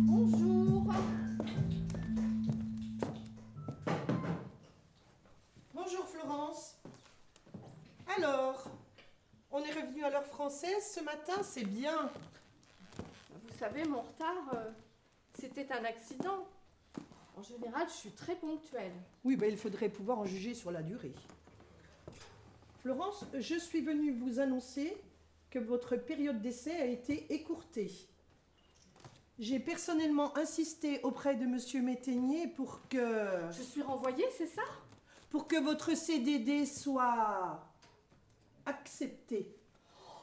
Bonjour. Bonjour Florence. Alors, on est revenu à l'heure française ce matin, c'est bien. Vous savez, mon retard, c'était un accident. En général, je suis très ponctuelle. Oui, ben il faudrait pouvoir en juger sur la durée. Florence, je suis venue vous annoncer que votre période d'essai a été écourtée. J'ai personnellement insisté auprès de Monsieur Métainier pour que Je suis renvoyée, c'est ça? votre CDD soit accepté.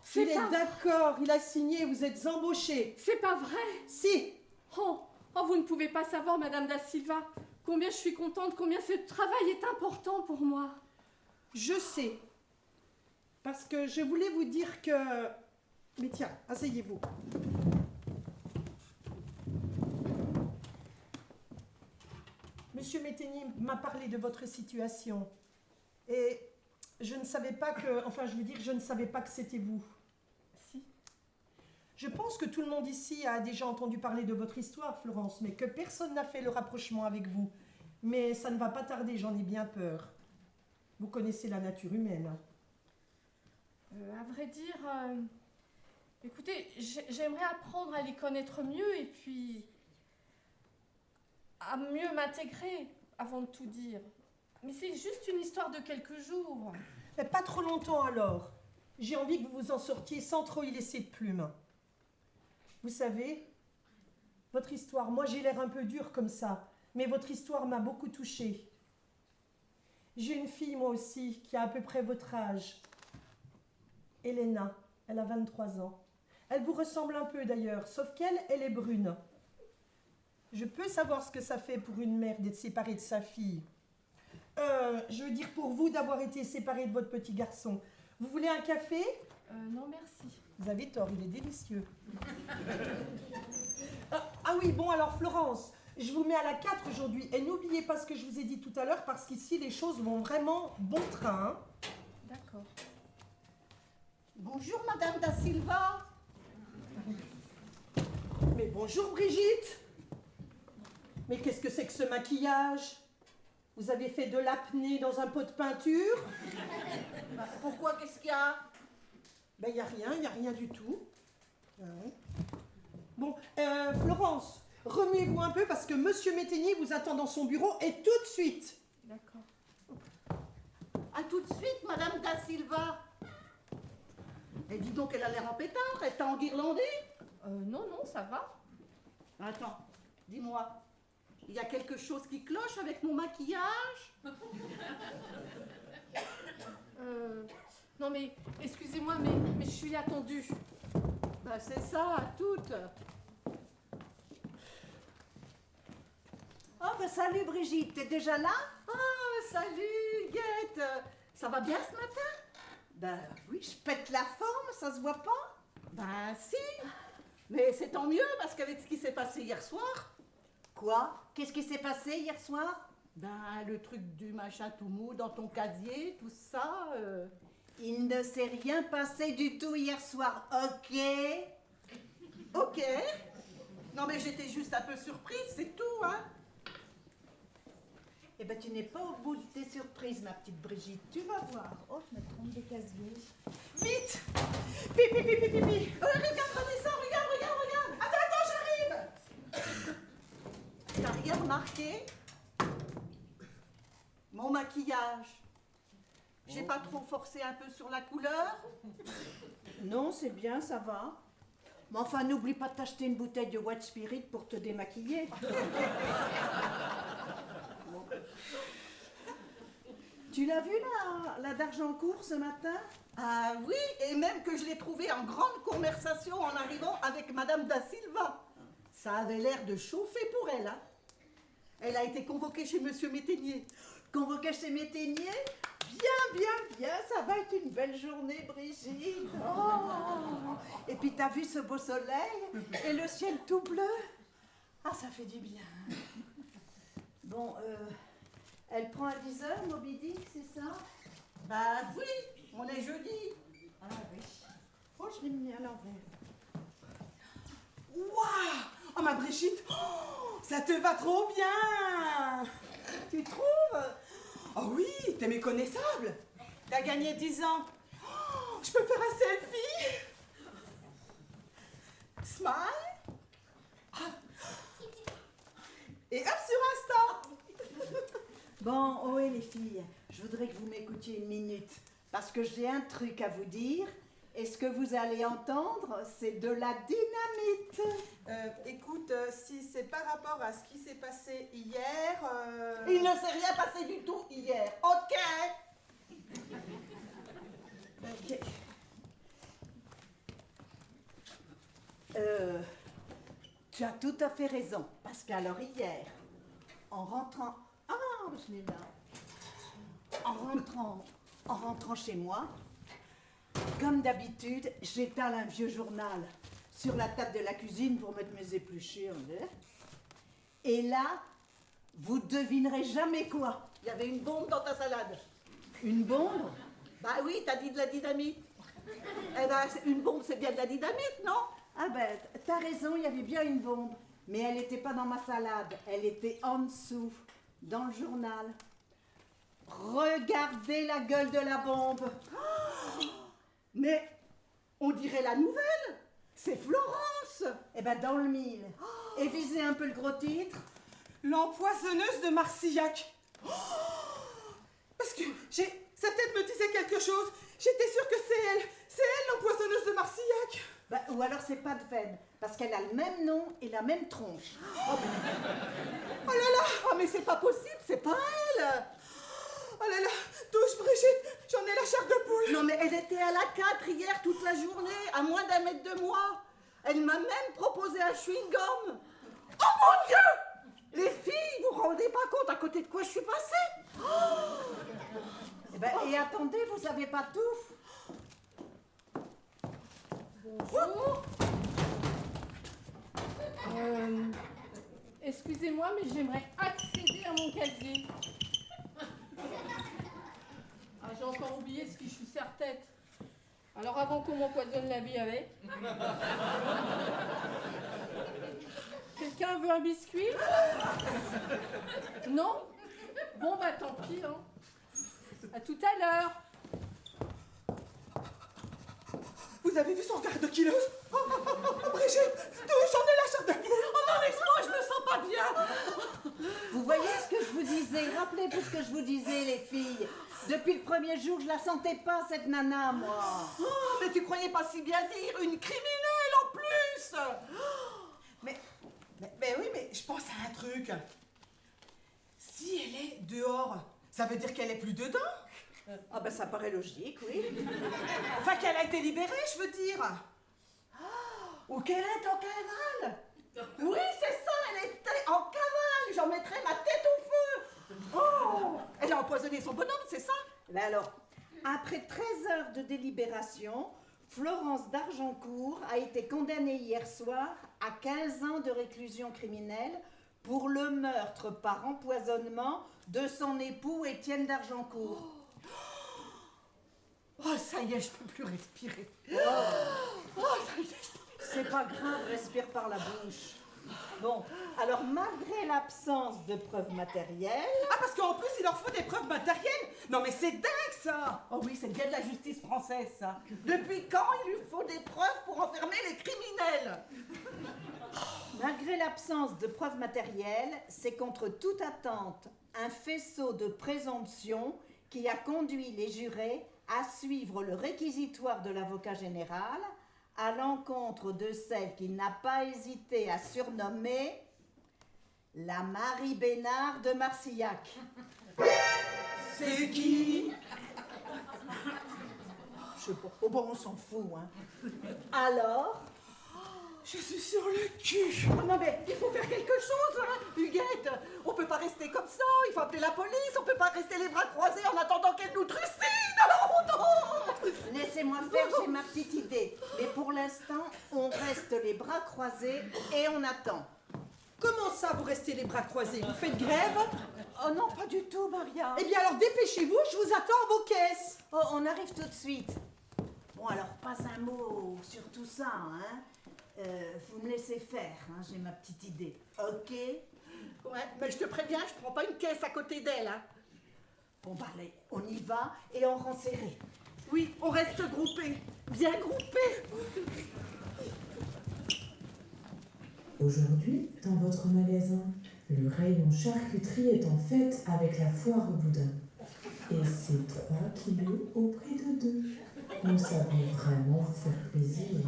C'est Il est pas- d'accord, il a signé, vous êtes embauché. C'est pas vrai! Si, Oh, vous ne pouvez pas savoir, Madame Da Silva, combien je suis contente, combien ce travail est important pour moi. je sais. Parce que je voulais vous dire que... Mais tiens, asseyez-vous. Monsieur Métainier m'a parlé de votre situation. Et je ne savais pas que... Enfin, je veux dire, je ne savais pas que c'était vous. Si. Je pense que tout le monde ici a déjà entendu parler de votre histoire, Florence, mais que personne n'a fait le rapprochement avec vous. Mais ça ne va pas tarder, j'en ai bien peur. Vous connaissez la nature humaine. À vrai dire, écoutez, j'aimerais apprendre à les connaître mieux et puis à mieux m'intégrer avant de tout dire. Mais c'est juste une histoire de quelques jours. Mais pas trop longtemps alors. J'ai envie que vous vous en sortiez sans trop y laisser de plume. Vous savez, votre histoire, moi j'ai l'air un peu dur comme ça, mais votre histoire m'a beaucoup touchée. J'ai une fille moi aussi qui a à peu près votre âge. Elena, elle a 23 ans. Elle vous ressemble un peu d'ailleurs, sauf qu'elle, elle est brune. Je peux savoir ce que ça fait pour une mère d'être séparée de sa fille. Je veux dire pour vous d'avoir été séparée de votre petit garçon. Vous voulez un café? Non, merci. Vous avez tort, il est délicieux. Ah oui, bon alors Florence, je vous mets à la 4 aujourd'hui. Et n'oubliez pas ce que je vous ai dit tout à l'heure, parce qu'ici les choses vont vraiment bon train. Hein. D'accord. Bonjour Madame Da Silva. Mais bonjour Brigitte. Mais qu'est-ce que c'est que ce maquillage? Vous avez fait de l'apnée dans un pot de peinture? Pourquoi, qu'est-ce qu'il y a? Ben il n'y a rien du tout. Ouais. Bon, Florence, remuez-vous un peu parce que Monsieur Métainier vous attend dans son bureau et tout de suite. D'accord. À tout de suite, Madame Da Silva. Et dis donc, elle a l'air en pétard, elle t'a enguirlandé. Non, non, ça va. Attends, dis-moi, il y a quelque chose qui cloche avec mon maquillage? Non mais, excusez-moi, mais je suis attendue. Bah c'est ça, à toutes. Oh, bah salut Brigitte, t'es déjà là? Ah, salut, Guette. Ça va bien ce matin? Ben oui, je pète la forme, ça se voit pas? Ben si. Mais c'est tant mieux, parce qu'avec ce qui s'est passé hier soir... Quoi? Qu'est-ce qui s'est passé hier soir? Ben, le truc du machin tout mou dans ton casier, tout ça... Il ne s'est rien passé du tout hier soir, ok? Ok. Non mais j'étais juste un peu surprise, c'est tout, hein. Eh ben tu n'es pas au bout de tes surprises, ma petite Brigitte, tu vas voir. Oh, je me trompe des casiers. Vite. Pipi, pipi, pipi. Regarde, Vanessa, regarde. Attends, j'arrive. T'as rien remarqué? Mon maquillage. J'ai pas trop forcé un peu sur la couleur? Non, c'est bien, ça va. Mais enfin, n'oublie pas de t'acheter une bouteille de White Spirit pour te démaquiller. Tu l'as vu, la d'Argencourt, ce matin? Ah oui, et même que je l'ai trouvée en grande conversation en arrivant avec Madame Da Silva. Ça avait l'air de chauffer pour elle, hein. Elle a été convoquée chez Monsieur Métainier. Convoquée chez Métainier? Bien, ça va être une belle journée, Brigitte. Oh. Et puis t'as vu ce beau soleil et le ciel tout bleu? Ah, ça fait du bien. Bon, elle prend à 10h, Moby Dick, c'est ça? Bah oui, on est jeudi. Ah oui. Oh, je l'ai mis à l'envers. Waouh! Oh ma Brigitte, oh, ça te va trop bien! Tu trouves? Oh oui, t'es méconnaissable! T'as gagné 10 ans. Oh, je peux faire un selfie? Smile? Et hop sur Insta! Bon, ohé les filles, je voudrais que vous m'écoutiez une minute, parce que j'ai un truc à vous dire, et ce que vous allez entendre, c'est de la dynamite. Écoute, si c'est par rapport à ce qui s'est passé hier... Il ne s'est rien passé du tout hier. Ok. Ok. Tu as tout à fait raison, parce qu'alors hier, en rentrant... Ah, je l'ai là. En rentrant chez moi, comme d'habitude, j'étale un vieux journal sur la table de la cuisine pour mettre mes épluchés en l'air. Et là, vous devinerez jamais quoi. Il y avait une bombe dans ta salade. Une bombe? Bah oui, t'as dit de la dynamite. Eh ben, une bombe, c'est bien de la dynamite, non? Ah ben, t'as raison, il y avait bien une bombe. Mais elle n'était pas dans ma salade, elle était en dessous, dans le journal. Regardez la gueule de la bombe. Mais on dirait la nouvelle. C'est Florence. Eh ben, dans le mille. Et visez un peu le gros titre. L'empoisonneuse de Marcillac. Oh, parce que sa tête me disait quelque chose. J'étais sûre que c'est elle. C'est elle l'empoisonneuse de Marcillac. Ben, ou alors c'est pas de peine, parce qu'elle a le même nom et la même tronche. Oh là là. Oh mais c'est pas possible, c'est pas elle. Oh là là. Touche Brigitte. J'en ai la chair de poule. Non mais elle était à la 4 hier toute la journée, à moins d'1 mètre de moi. Elle m'a même proposé un chewing-gum. Oh mon Dieu! Les filles, vous vous rendez pas compte à côté de quoi je suis passée? Eh ben, et attendez, vous savez pas tout. Bonjour. Excusez-moi, mais j'aimerais accéder à mon casier. Ah, j'ai encore oublié ce fichu serre-tête. Alors avant qu'on m'empoisonne la vie avec. Quelqu'un veut un biscuit? Non? Bon bah tant pis, hein. À tout à l'heure. Vous avez vu son regard de killeuse? Brigitte, j'en ai la chair de poule. Oh non, laisse-moi, je me sens pas bien. Vous voyez ce que je vous disais? Rappelez-vous ce que je vous disais, les filles. Depuis le premier jour, je la sentais pas, cette nana, moi. Oh, mais tu croyais pas si bien dire, une criminelle en plus. Mais oui, mais je pense à un truc. Si elle est dehors, ça veut dire qu'elle est plus dedans? Ah ben ça paraît logique, oui. Enfin, qu'elle a été libérée, je veux dire. Ou qu'elle est en cavale. Oui, c'est ça, elle était en cavale. J'en mettrais ma tête au feu. Oh, elle a empoisonné son bonhomme, c'est ça? Mais alors, après 13 heures de délibération, Florence d'Argencourt a été condamnée hier soir à 15 ans de réclusion criminelle pour le meurtre par empoisonnement de son époux Étienne d'Argencourt. Oh, ça y est, je peux plus respirer. Oh, Ça y est, c'est pas grave, respire par la bouche. Bon, alors malgré l'absence de preuves matérielles... Ah, parce qu'en plus, il leur faut des preuves matérielles. Non, mais c'est dingue, ça. Oh oui, c'est bien de la justice française, ça. Depuis quand il lui faut des preuves pour enfermer les criminels? Malgré l'absence de preuves matérielles, c'est contre toute attente un faisceau de présomption qui a conduit les jurés à suivre le réquisitoire de l'avocat général à l'encontre de celle qu'il n'a pas hésité à surnommer la Marie Bénard de Marcillac. C'est qui? Je sais pas. Oh bon, on s'en fout, hein. Alors, Je suis sur le cul. Oh non, mais il faut faire quelque chose, hein, Huguette. On peut pas rester comme ça, il faut appeler la police, on peut pas rester les bras croisés en attendant qu'elle nous trucide. Non, non. laissez-moi faire, j'ai ma petite idée. Mais pour l'instant, on reste les bras croisés et on attend. Comment ça, vous restez les bras croisés? Vous faites grève? Oh non, pas du tout, Maria. Eh bien alors dépêchez-vous, je vous attends à vos caisses. Oh, on arrive tout de suite. Bon, alors, pas un mot sur tout ça, hein. Vous me laissez faire, hein, j'ai ma petite idée. Ok? Ouais, mais je te préviens, je prends pas une caisse à côté d'elle, hein. Bon, bah, allez, on y va et on rend serré. Oui, on reste groupés, bien groupés. Aujourd'hui, dans votre magasin, le rayon charcuterie est en fête avec la foire au boudin. Et c'est 3 kilos au prix de 2. Nous savons vraiment vous faire plaisir.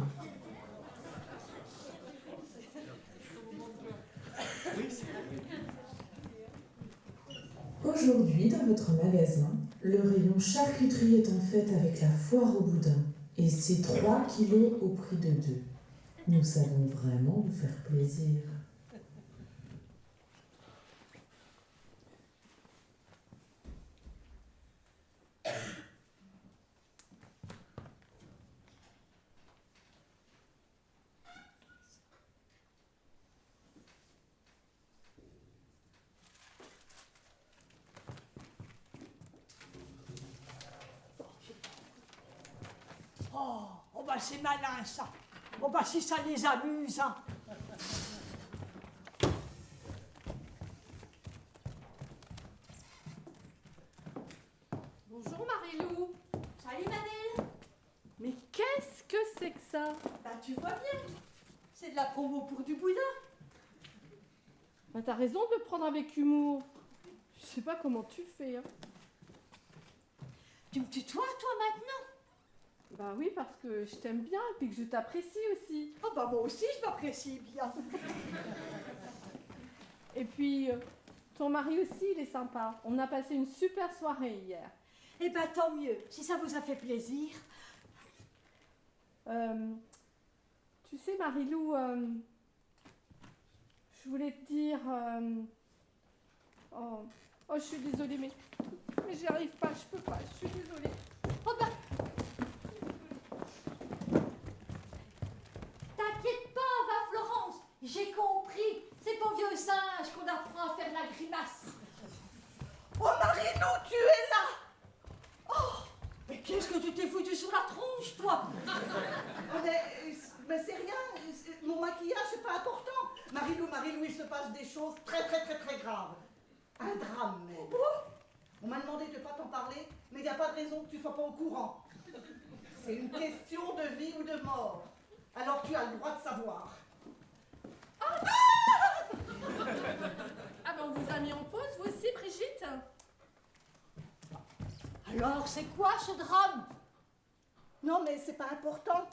Aujourd'hui, dans votre magasin, le rayon charcuterie est en fête avec la foire au boudin. Et c'est 3 kilos au prix de 2. Nous savons vraiment vous faire plaisir. Oh bah c'est malin ça. Oh bah si ça les amuse, hein. Bonjour Marilou. Salut Manel. Mais qu'est-ce que c'est que ça? Bah tu vois bien, c'est de la promo pour du boudin. Bah t'as raison de le prendre avec humour. Je sais pas comment tu fais, hein. Tu me tutoies toi maintenant? Bah oui, parce que je t'aime bien et puis que je t'apprécie aussi. Oh bah moi aussi je m'apprécie bien. Et puis, ton mari aussi, il est sympa. On a passé une super soirée hier. Eh ben tant mieux, si ça vous a fait plaisir. Tu sais, Marilou, je voulais te dire... Oh, je suis désolée, mais j'y arrive pas, je peux pas, je suis désolée. Oh bah... T'inquiète pas, va Florence, j'ai compris. C'est ton vieux singe qu'on apprend à faire la grimace. Oh Marilou, tu es là. Oh, mais qu'est-ce que tu t'es foutu sur la tronche, toi? Mais c'est rien, mon maquillage c'est pas important. Marilou, il se passe des choses très graves. Un drame même. On m'a demandé de ne pas t'en parler, mais il n'y a pas de raison que tu sois pas au courant. C'est une question de vie ou de mort. Alors tu as le droit de savoir. Ah ben on vous a mis en pause, vous aussi, Brigitte? Alors, c'est quoi ce drame? Non, mais c'est pas important.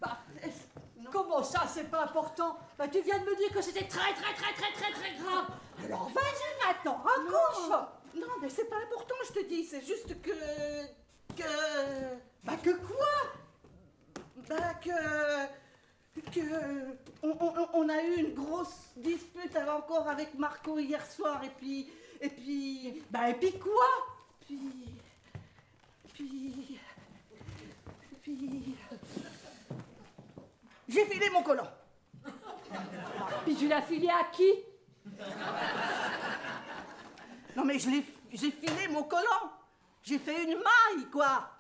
Bah, comment ça, c'est pas important? Bah, tu viens de me dire que c'était très grave. Alors, vas-y maintenant, accouche. Non, mais c'est pas important, je te dis. C'est juste que... Bah, que quoi? On a eu une grosse dispute encore avec Marco hier soir et puis Bah, et puis quoi? puis j'ai filé mon collant. Puis tu l'as filé à qui? Non mais j'ai filé mon collant. J'ai fait une maille, quoi.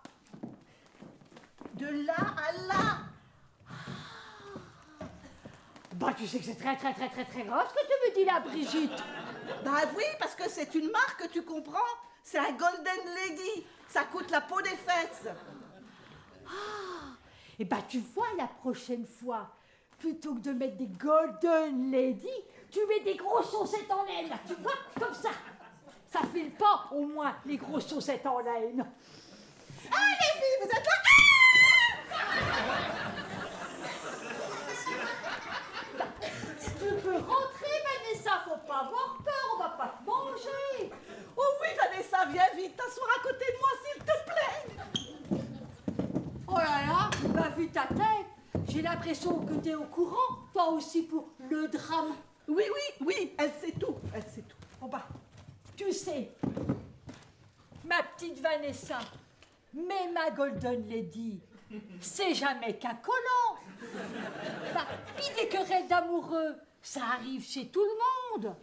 De là à là. Bah, tu sais que c'est très grave ce que tu me dis là, Brigitte. Bah oui, parce que c'est une marque, tu comprends? C'est un Golden Lady. Ça coûte la peau des fesses. Et bah, tu vois, la prochaine fois, plutôt que de mettre des Golden Lady, tu mets des grosses chaussettes en laine, tu vois, comme ça. Ça file pas, au moins, les grosses chaussettes en laine. Ah, les filles, vous êtes là? Tu peux rentrer, Vanessa, faut pas avoir peur, on va pas te manger. Oh oui, Vanessa, viens vite t'asseoir à côté de moi, s'il te plaît. Oh là là, bah vu ta tête, j'ai l'impression que t'es au courant, toi aussi pour le drame. Oui, elle sait tout, Bon bah, tu sais, ma petite Vanessa, mais ma Golden Lady, c'est jamais qu'un collant. Bah, pis des querelles d'amoureux, ça arrive chez tout le monde.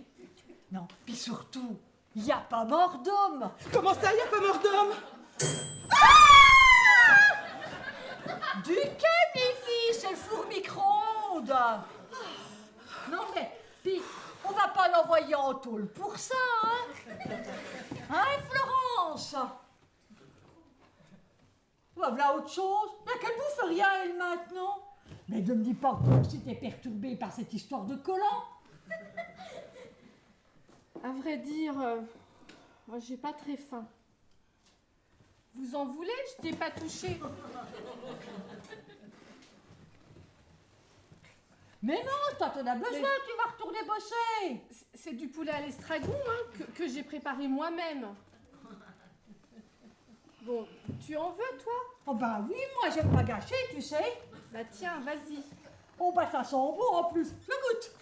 Non, puis surtout, il n'y a pas mort d'homme. Comment ça, y a pas mort d'homme? Du calme, les filles, c'est le four micro-ondes. Non mais, puis, on va pas l'envoyer en tôle pour ça, hein? Hein, Florence? Bah, voilà autre chose. Qu'elle bouffe rien, elle, maintenant. Mais ne me dis pas que toi aussi t'es perturbée par cette histoire de collant. À vrai dire, moi j'ai pas très faim. Vous en voulez? Je t'ai pas touché. Mais non, toi t'en as besoin, tu vas retourner bosser. C'est du poulet à l'estragon hein, que j'ai préparé moi-même. Bon, tu en veux, toi? Oh bah oui, moi j'aime pas gâcher, tu sais. Bah tiens, vas-y. Oh bah ça sent bon en plus, je goûte.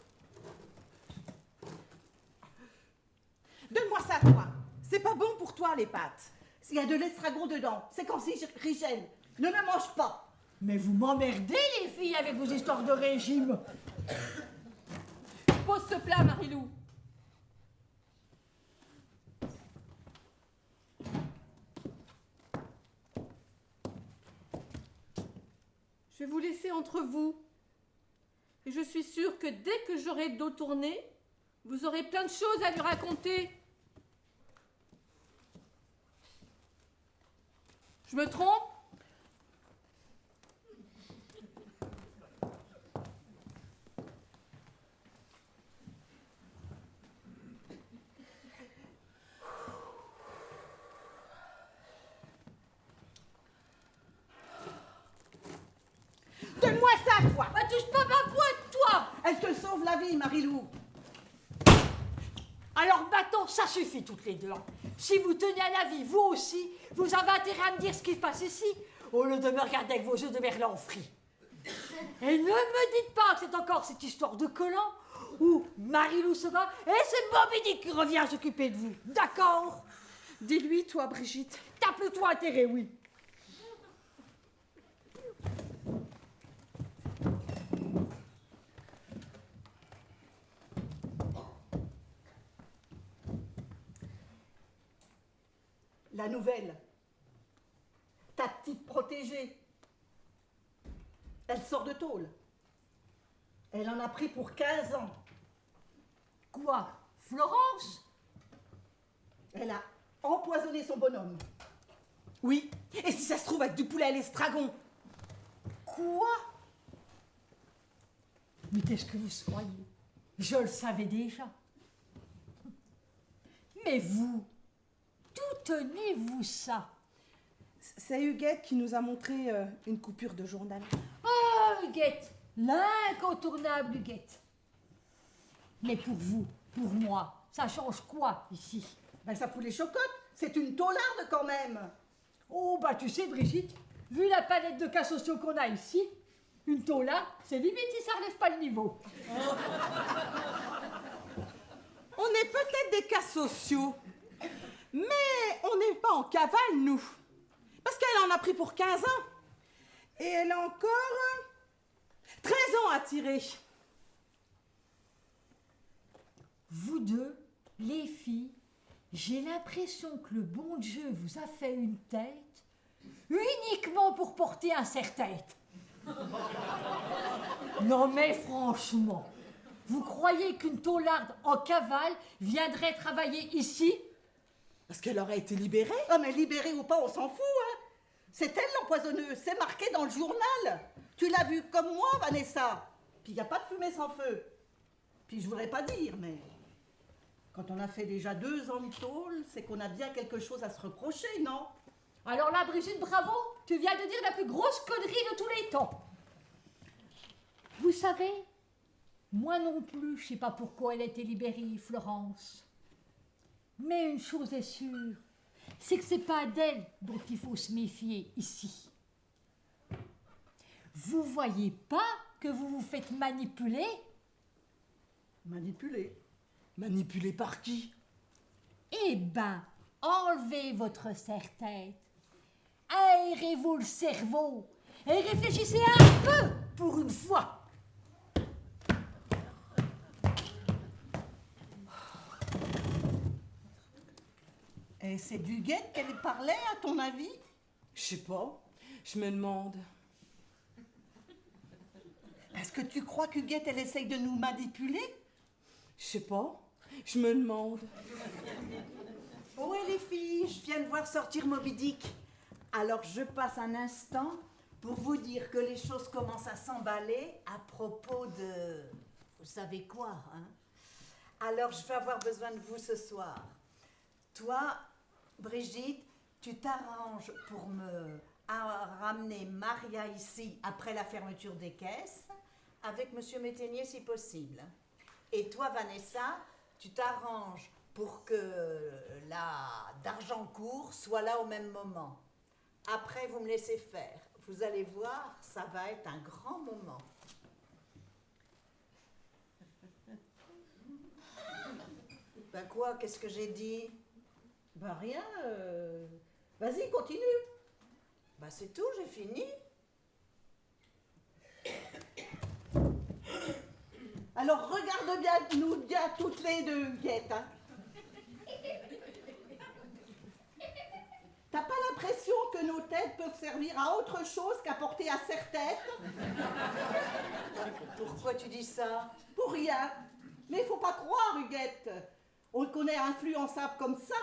Donne-moi ça, toi. C'est pas bon pour toi, les pâtes. S'il y a de l'estragon dedans, c'est cancérigène. Ne me mange pas. Mais vous m'emmerdez, les filles, avec vos histoires de régime. Pose ce plat, Marilou. Je vais vous laisser entre vous. Et je suis sûre que dès que j'aurai le dos tourné, vous aurez plein de choses à lui raconter. Je me trompe? Donne-moi ça, toi. Bah touche pas ma boîte, toi. Elle te sauve la vie, Marilou. Alors maintenant, ça suffit toutes les deux. Hein. Si vous tenez à la vie, vous aussi, vous avez intérêt à me dire ce qui se passe ici, au lieu de me regarder avec vos yeux de merlan frits. Et ne me dites pas que c'est encore cette histoire de collant, où Marilou se bat, et c'est Moby Dick qui revient s'occuper de vous. D'accord? Dis-lui, toi, Brigitte. T'as plutôt intérêt, oui. La nouvelle. Ta petite protégée. Elle sort de tôle. Elle en a pris pour 15 ans. Quoi? Florence? Elle a empoisonné son bonhomme. Oui, et si ça se trouve avec du poulet à l'estragon? Quoi? Mais qu'est-ce que vous croyez? Je le savais déjà. Mais vous, d'où tenez-vous ça? C'est Huguette qui nous a montré une coupure de journal. Ah, Huguette, l'incontournable Huguette. Mais pour vous, pour moi, ça change quoi ici? Ben ça fout les chocottes, c'est une taularde quand même. Oh, bah tu sais, Brigitte, vu la palette de cas sociaux qu'on a ici, une taularde, c'est limite si ça relève pas le niveau. On est peut-être des cas sociaux, mais on n'est pas en cavale, nous. Parce qu'elle en a pris pour 15 ans. Et elle a encore 13 ans à tirer. Vous deux, les filles, j'ai l'impression que le bon Dieu vous a fait une tête uniquement pour porter un serre-tête. Non mais franchement, vous croyez qu'une taularde en cavale viendrait travailler ici? Parce qu'elle aurait été libérée. Ah mais libérée ou pas, on s'en fout, hein. C'est elle l'empoisonneuse, c'est marqué dans le journal. Tu l'as vu comme moi, Vanessa. Puis il n'y a pas de fumée sans feu. Puis je voudrais pas dire, mais quand on a fait déjà 2 ans de tôle, c'est qu'on a bien quelque chose à se reprocher, non? Alors là, Brigitte, bravo, tu viens de dire la plus grosse connerie de tous les temps. Vous savez, moi non plus, je sais pas pourquoi elle a été libérée, Florence. Mais une chose est sûre, c'est que c'est pas d'elle dont il faut se méfier ici. Vous voyez pas que vous vous faites manipuler? Manipuler. Manipulée par qui? Eh ben, enlevez votre serre-tête, aérez-vous le cerveau et réfléchissez un peu pour une fois. Et c'est d'Huguette qu'elle parlait, à ton avis? Je sais pas, je me demande. Est-ce que tu crois qu'Huguette, elle essaye de nous manipuler? Je sais pas, je me demande. Ouais les filles, je viens de voir sortir Moby Dick. Alors je passe un instant pour vous dire que les choses commencent à s'emballer à propos de... Vous savez quoi, hein? Alors je vais avoir besoin de vous ce soir. Toi, Brigitte, tu t'arranges pour me ramener Maria ici après la fermeture des caisses, avec Monsieur Métainier si possible. Et toi, Vanessa, tu t'arranges pour que la d'Argencourt soit là au même moment. Après, vous me laissez faire. Vous allez voir, ça va être un grand moment. Ben quoi, qu'est-ce que j'ai dit? Ben rien, vas-y, continue. Ben c'est tout, j'ai fini. Alors regarde bien, nous bien toutes les deux, Huguette. Hein. T'as pas l'impression que nos têtes peuvent servir à autre chose qu'à porter à serre-tête? Pourquoi tu dis ça? Pour rien. Mais il faut pas croire, Huguette. On le connaît influençable comme ça.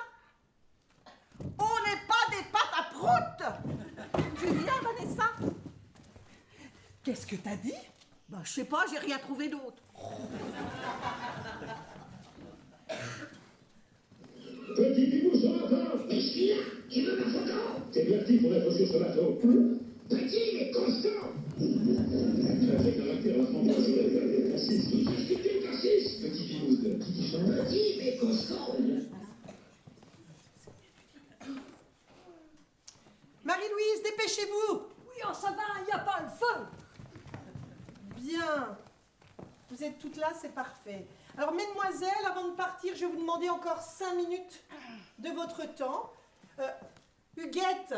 On n'est pas des pâtes à prout. Tu viens, Vanessa? Qu'est-ce que t'as dit? Ben, je sais pas, j'ai rien trouvé d'autre. Petit pipou sur bateau. Qu'est-ce qu'il y a? Tu veux ma photo? C'est bien petit pour être aussi sur bateau. Petit mais constant. Très caractère la fantaisie. Cassis. Petit pipou. Petit mais constant. Marie-Louise, dépêchez-vous. Oui, oh, ça va, il n'y a pas le feu. Bien. Vous êtes toutes là, c'est parfait. Alors, mesdemoiselles, avant de partir, je vais vous demander encore 5 minutes de votre temps. Huguette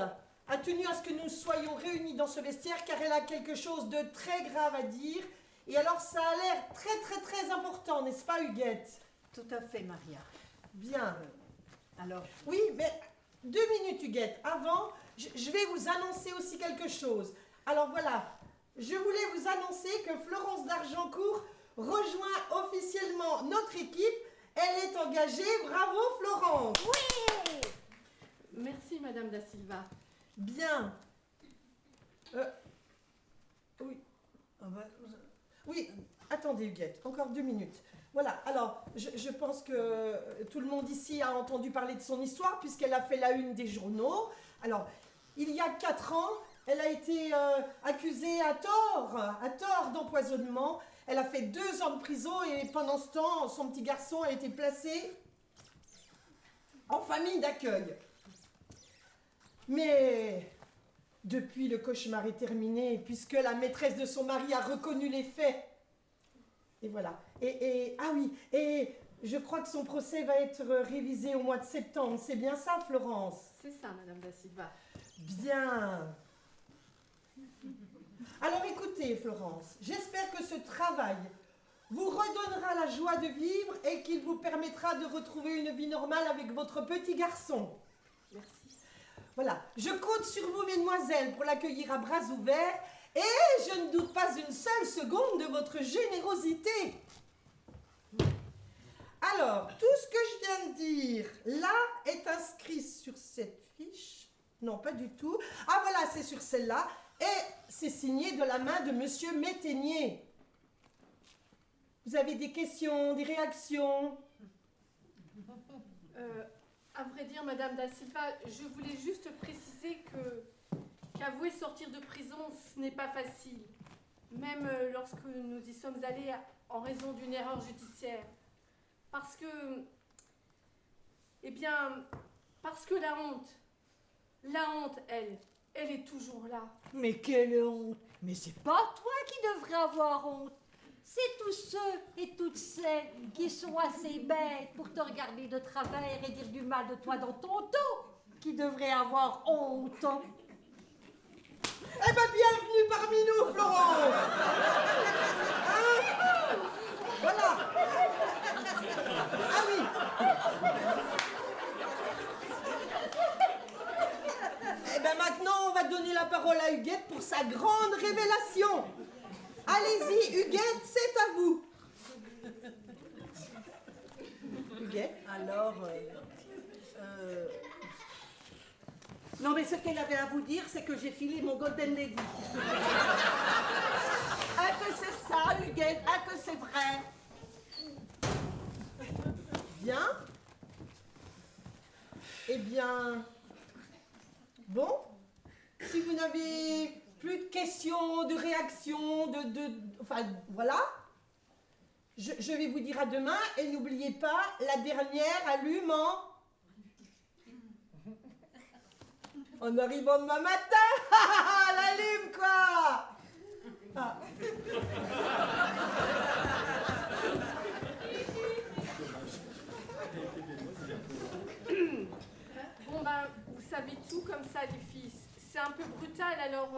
a tenu à ce que nous soyons réunis dans ce vestiaire car elle a quelque chose de très grave à dire. Et alors, ça a l'air très, très, très important, n'est-ce pas, Huguette? Tout à fait, Maria. Bien. Alors, Oui, mais 2 minutes, Huguette. Avant, je vais vous annoncer aussi quelque chose. Alors voilà, je voulais vous annoncer que Florence d'Argencourt rejoint officiellement notre équipe. Elle est engagée. Bravo, Florence. Oui. Merci, Madame Da Silva. Bien. Oui, attendez Huguette, encore 2 minutes. Voilà, alors, je pense que tout le monde ici a entendu parler de son histoire puisqu'elle a fait la une des journaux. Alors, il y a 4 ans, elle a été accusée à tort d'empoisonnement. Elle a fait 2 ans de prison et pendant ce temps, son petit garçon a été placé en famille d'accueil. Mais depuis, le cauchemar est terminé puisque la maîtresse de son mari a reconnu les faits. Et voilà. Ah oui, et je crois que son procès va être révisé au mois de septembre. C'est bien ça, Florence? C'est ça, Madame Da Silva. Bien. Alors écoutez, Florence, j'espère que ce travail vous redonnera la joie de vivre et qu'il vous permettra de retrouver une vie normale avec votre petit garçon. Merci. Voilà, je compte sur vous, mesdemoiselles, pour l'accueillir à bras ouverts et je ne doute pas une seule seconde de votre générosité. Alors, tout ce que je viens de dire là est inscrit sur cette fiche. Non, pas du tout. Ah voilà, c'est sur celle-là. Et c'est signé de la main de Monsieur Métainier. Vous avez des questions, des réactions? À vrai dire, Madame Da Silva, je voulais juste préciser qu'avouer sortir de prison, ce n'est pas facile. Même lorsque nous y sommes allés en raison d'une erreur judiciaire. Parce que la honte, elle est toujours là. Mais quelle honte! Mais c'est pas toi qui devrais avoir honte. C'est tous ceux et toutes celles qui sont assez bêtes pour te regarder de travers et dire du mal de toi dans ton dos qui devraient avoir honte. Eh bien, bienvenue parmi nous, Florence. Hein? Voilà. Ah oui. Eh bien, maintenant, on va donner la parole à Huguette pour sa grande révélation. Allez-y, Huguette, c'est à vous. Huguette? Alors, non mais ce qu'elle avait à vous dire, c'est que j'ai filé mon Golden Lady. Ah que c'est ça, Huguette, ah que c'est vrai. Bien. Eh bien, bon, si vous n'avez plus de questions, de réactions, enfin, voilà. Je vais vous dire à demain et n'oubliez pas, la dernière allume en arrivant demain matin. L'allume, quoi. Ah. Bon ben, vous savez tout comme ça, les filles. C'est un peu brutal, alors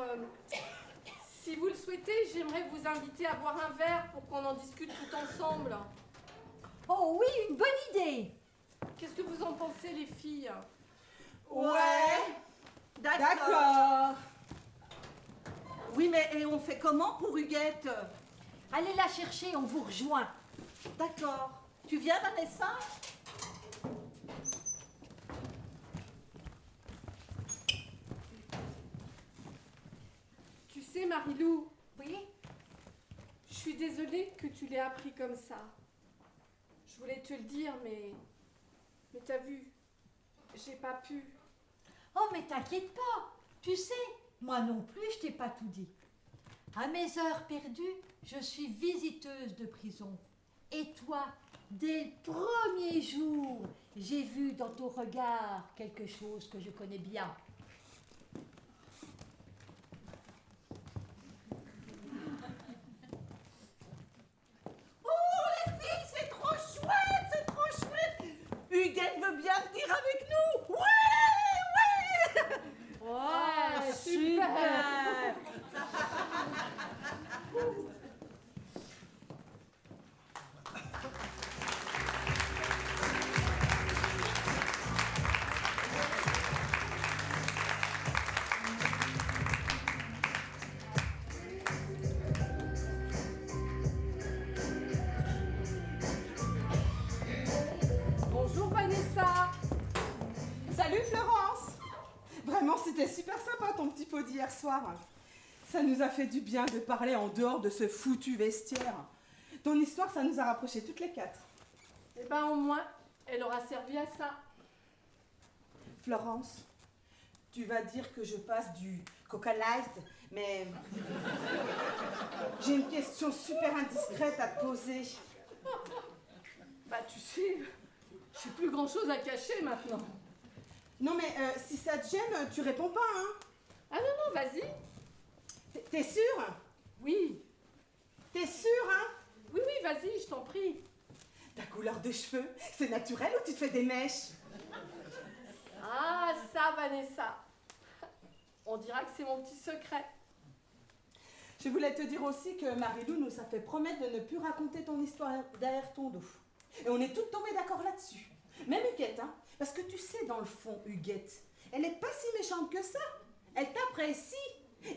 si vous le souhaitez, j'aimerais vous inviter à boire un verre pour qu'on en discute tout ensemble. Oh oui, une bonne idée! Qu'est-ce que vous en pensez, les filles? Ouais. D'accord. Oui, mais et on fait comment pour Huguette? Allez la chercher, on vous rejoint. D'accord. Tu viens, Vanessa? Tu sais, Marilou, Oui? je suis désolée que tu l'aies appris comme ça. Je voulais te le dire, mais t'as vu, j'ai pas pu. Oh, mais t'inquiète pas. Tu sais, moi non plus, je t'ai pas tout dit. À mes heures perdues, je suis visiteuse de prison. Et toi, dès le premier jour, j'ai vu dans ton regard quelque chose que je connais bien. Oh, les filles, c'est trop chouette, c'est trop chouette. Huguette veut bien venir avec nous. Ouais, ouais. Ouais, super. Bonjour, Vanessa. Salut Florence. Vraiment, c'était super sympa ton petit pot d'hier soir. Ça nous a fait du bien de parler en dehors de ce foutu vestiaire. Ton histoire, ça nous a rapprochés toutes les quatre. Eh ben au moins, elle aura servi à ça. Florence, tu vas dire que je passe du Coca Light, mais j'ai une question super indiscrète à te poser. Bah tu sais, j'ai plus grand chose à cacher maintenant. Non mais si ça te gêne, tu réponds pas, hein? Ah non, vas-y. T'es sûre? Oui. T'es sûre, hein? Oui, vas-y, je t'en prie. Ta couleur de cheveux, c'est naturel ou tu te fais des mèches? Ah, ça, Vanessa. On dira que c'est mon petit secret. Je voulais te dire aussi que Marie-Lou nous a fait promettre de ne plus raconter ton histoire derrière ton dos. Et on est toutes tombées d'accord là-dessus. Même Huguette, hein? Parce que tu sais, dans le fond, Huguette, elle n'est pas si méchante que ça. Elle t'apprécie.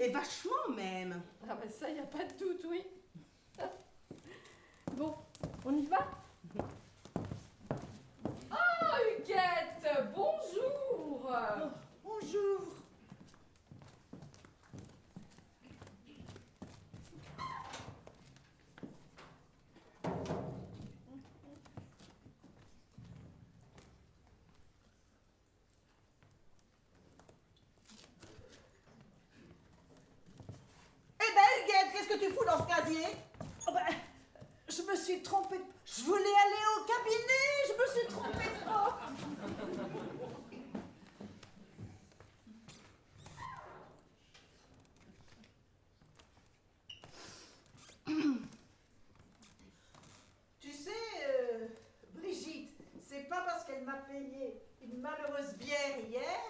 Et vachement même. Ah ben ça, y a pas de doute, oui. Bon, on y va? Oh, Huguette, bonjour. Bonjour. Eh ben, Huguette, qu'est-ce que tu fous dans ce casier? Oh ben, je me suis trompée. Je voulais aller au cabinet, je me suis trompée de porte. Tu sais, Brigitte, c'est pas parce qu'elle m'a payé une malheureuse bière hier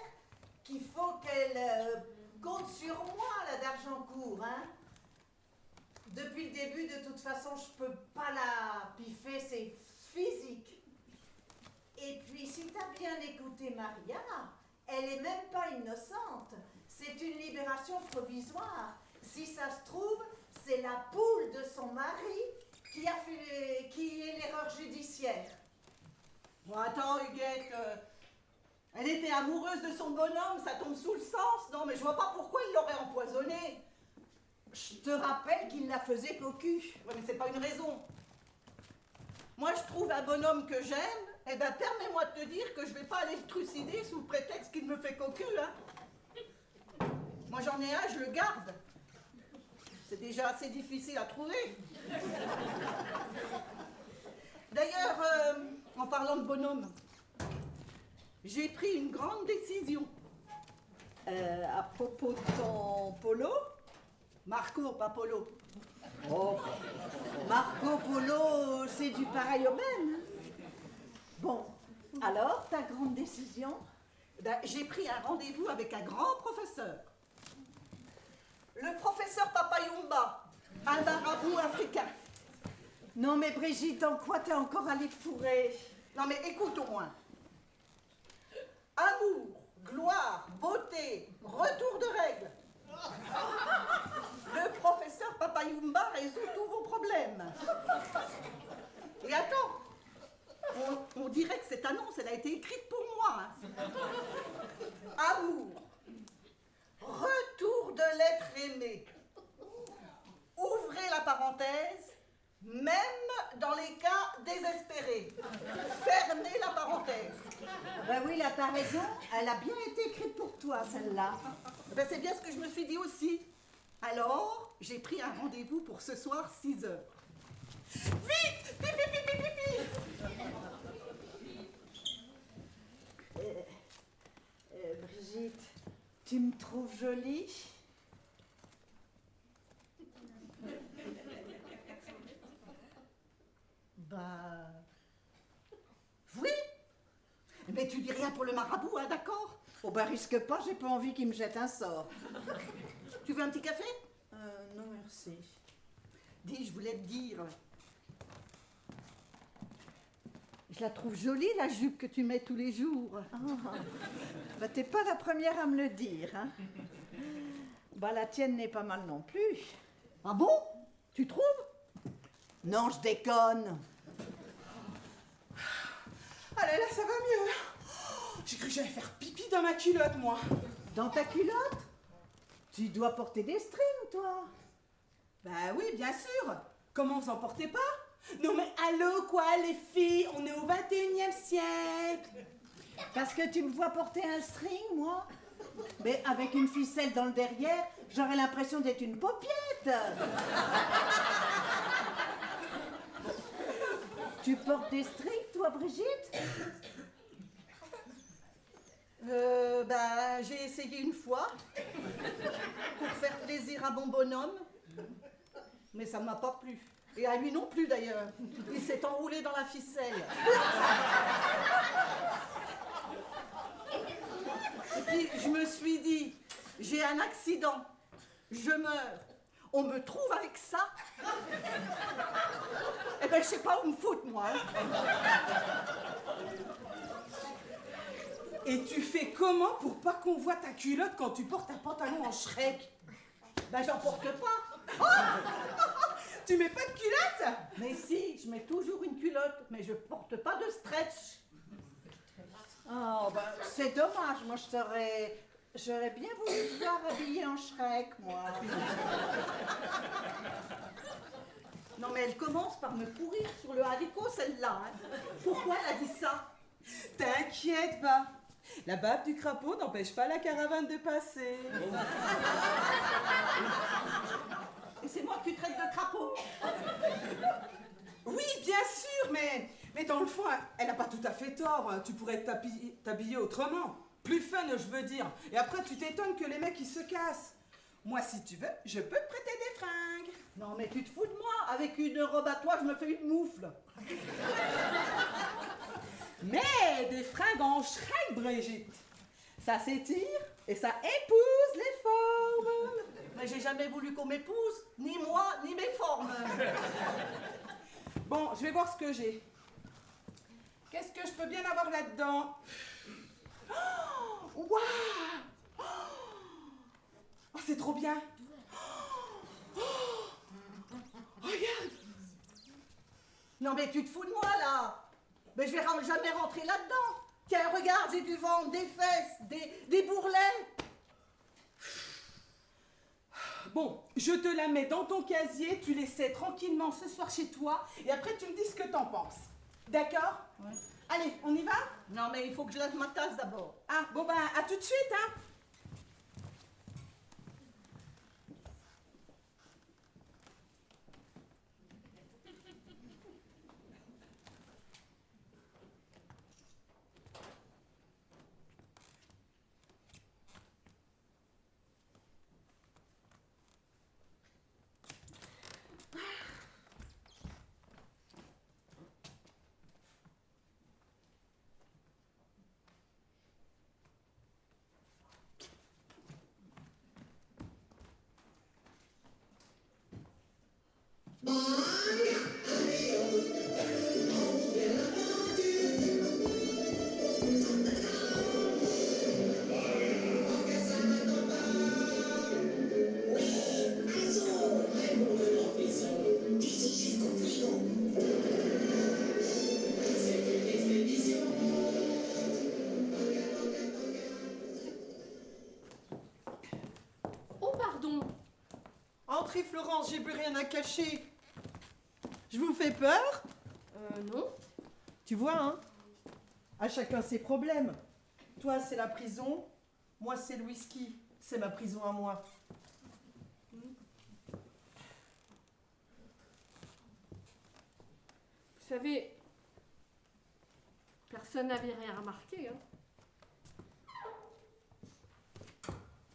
qu'il faut qu'elle compte sur moi, là, d'Argencourt, hein. Depuis le début, de toute façon, je peux pas la piffer, c'est physique. Et puis, si t'as bien écouté Maria, elle est même pas innocente. C'est une libération provisoire. Si ça se trouve, c'est la poule de son mari qui est l'erreur judiciaire. Bon, attends, Huguette, elle était amoureuse de son bonhomme, ça tombe sous le sens. Non, mais je vois pas pourquoi il l'aurait empoisonné. Je te rappelle qu'il la faisait cocu. Ouais, mais c'est pas une raison. Moi, je trouve un bonhomme que j'aime, eh ben, permets-moi de te dire que je vais pas aller le trucider sous le prétexte qu'il me fait cocu, hein. Moi, j'en ai un, je le garde. C'est déjà assez difficile à trouver. D'ailleurs, en parlant de bonhomme, j'ai pris une grande décision. À propos de ton polo, Marco, pas Polo. Oh, Marco Polo, c'est du pareil au même. Hein. Bon, alors, ta grande décision? Ben, j'ai pris un rendez-vous avec un grand professeur. Le professeur Papayumba, un marabout africain. Non mais Brigitte, en quoi t'es encore allée fourrer? Non mais écoute au moins. Amour, gloire, beauté, retour de règles. Le professeur Papayumba résout tous vos problèmes. Et attends, on dirait que cette annonce, elle a été écrite pour moi. Hein. Amour, retour de l'être aimé. Ouvrez la parenthèse, même dans les cas désespérés. Fermez la parenthèse. Ben oui, là t'as raison, elle a bien été écrite pour toi celle-là. Ben, c'est bien ce que je me suis dit aussi. Alors, j'ai pris un rendez-vous pour ce soir, 6h. Vite! Pipi, pipi, pipi! Brigitte, tu me trouves jolie? Bah... Oui! Mais tu dis rien pour le marabout, hein, d'accord? Oh ben risque pas, j'ai pas envie qu'il me jette un sort. Tu veux un petit café? Non merci. Dis, je voulais te dire... Je la trouve jolie la jupe que tu mets tous les jours. Oh. Bah t'es pas la première à me le dire, hein. Bah la tienne n'est pas mal non plus. Ah bon? Tu trouves? Non, je déconne. Allez, là, ça va mieux. Oh, j'ai cru que j'allais faire pipi dans ma culotte, moi. Dans ta culotte? Tu dois porter des strings, toi. Bah oui, bien sûr. Comment vous en portez pas? Non mais allô quoi, les filles, on est au 21e siècle. Parce que tu me vois porter un string, moi. Mais avec une ficelle dans le derrière, j'aurais l'impression d'être une paupiette. Tu portes des strings, toi, Brigitte? J'ai essayé une fois pour faire plaisir à mon bonhomme, mais ça ne m'a pas plu. Et à lui non plus d'ailleurs. Il s'est enroulé dans la ficelle. Et puis je me suis dit, j'ai un accident, je meurs. On me trouve avec ça? Eh ben je sais pas où me foutre moi. Et tu fais comment pour pas qu'on voit ta culotte quand tu portes un pantalon en Shrek? Ben j'en porte pas. Tu mets pas de culotte? Mais si, je mets toujours une culotte, mais je porte pas de stretch. Oh, bah, c'est dommage. Moi, j'aurais bien voulu te voir habillée en Shrek, moi. Non mais elle commence par me pourrir sur le haricot, celle-là. Hein. Pourquoi elle a dit ça? T'inquiète pas. La bave du crapaud n'empêche pas la caravane de passer. Et c'est moi que tu traites de crapaud. Oui, bien sûr, mais dans le fond, elle n'a pas tout à fait tort. Tu pourrais t'habiller autrement. Plus fun, je veux dire. Et après, tu t'étonnes que les mecs, ils se cassent. Moi, si tu veux, je peux te prêter des fringues. Non mais tu te fous de moi. Avec une robe à toi, je me fais une moufle. Mais des fringues en Shrek, Brigitte. Ça s'étire et ça épouse les formes. Mais j'ai jamais voulu qu'on m'épouse. Ni moi, ni mes formes. Bon, je vais voir ce que j'ai. Qu'est-ce que je peux bien avoir là-dedans? Oh, waouh! Oh, c'est trop bien. Oh, regarde. Non mais tu te fous de moi là. Mais je vais jamais rentrer là-dedans. Tiens, regarde, j'ai du ventre, des fesses, des bourrelets. Bon, je te la mets dans ton casier, tu l'essaies tranquillement ce soir chez toi, et après tu me dis ce que t'en penses. D'accord? Ouais. Allez, on y va? Non mais il faut que je lave ma tasse d'abord. Ah, bon ben, à tout de suite, hein? Oh, pardon. Entrez Florence, j'ai plus rien à cacher. Je vous fais peur? Non. Tu vois, hein? À chacun ses problèmes. Toi, c'est la prison. Moi, c'est le whisky. C'est ma prison à moi. Vous savez, personne n'avait rien remarqué. Hein.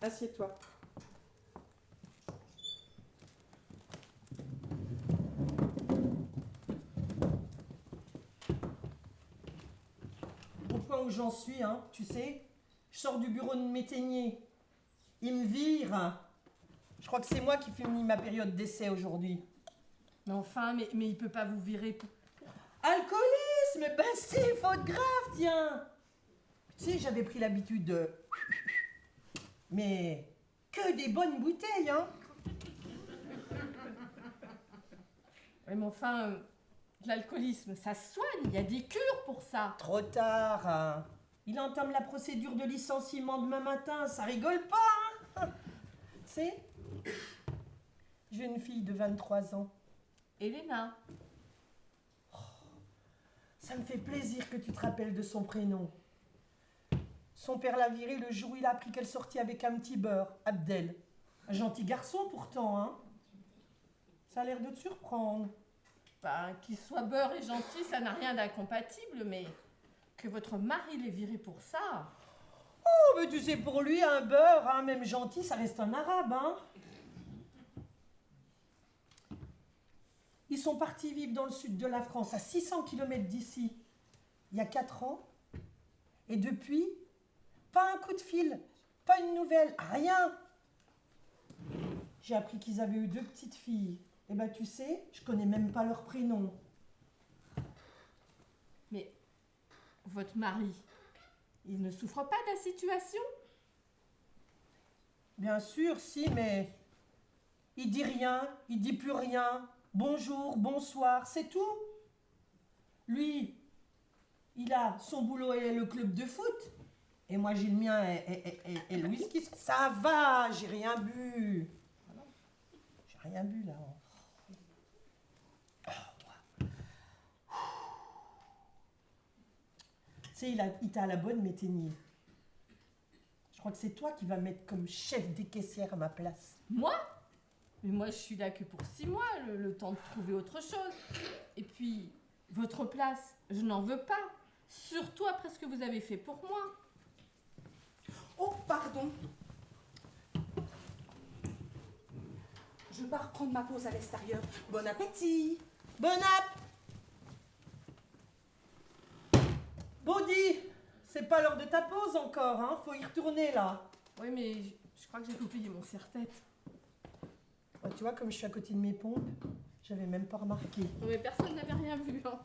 Assieds-toi. Au point où j'en suis, hein, tu sais, je sors du bureau de Métainier. Il me vire. Je crois que c'est moi qui finis ma période d'essai aujourd'hui. Mais enfin, mais il peut pas vous virer pour... Alcoolisme, ben si, faute grave, tiens. Tu sais, j'avais pris l'habitude de... Mais que des bonnes bouteilles, hein. Oui, mais enfin, l'alcoolisme, ça se soigne. Il y a des cures pour ça. Trop tard, hein. Il entame la procédure de licenciement demain matin, ça rigole pas, hein. sais, j'ai une fille de 23 ans. Elena. Ça me fait plaisir que tu te rappelles de son prénom. Son père l'a virée le jour où il a appris qu'elle sortit avec un petit beurre, Abdel. Un gentil garçon pourtant, hein. Ça a l'air de te surprendre. Ben, qu'il soit beurre et gentil, ça n'a rien d'incompatible, mais que votre mari l'ait viré pour ça. Oh, mais tu sais, pour lui, un beurre, hein, même gentil, ça reste un arabe, hein. Ils sont partis vivre dans le sud de la France, à 600 km d'ici, il y a 4 ans. Et depuis, pas un coup de fil, pas une nouvelle, rien. J'ai appris qu'ils avaient eu 2 petites filles. Et ben tu sais, je connais même pas leur prénom. Mais votre mari, il ne souffre pas de la situation? Bien sûr, si, mais il dit rien, il dit plus rien. Bonjour, bonsoir, c'est tout. Lui, il a son boulot et le club de foot. Et moi, j'ai le mien et le whisky. Ça va, j'ai rien bu. J'ai rien bu, là. Tu sais, il t'a à la bonne, mais t'es niais. Je crois que c'est toi qui vas mettre comme chef des caissières à ma place. Moi? Mais moi, je suis là que pour 6 mois, le temps de trouver autre chose. Et puis, votre place, je n'en veux pas. Surtout après ce que vous avez fait pour moi. Oh, pardon. Je pars prendre ma pause à l'extérieur. Bon appétit. Bon app. Body, c'est pas l'heure de ta pause encore, hein. Faut y retourner, là. Oui, mais je crois que j'ai oublié mon serre-tête. Ouais, tu vois, comme je suis à côté de mes pompes, j'avais même pas remarqué. Non, mais personne n'avait rien vu, hein.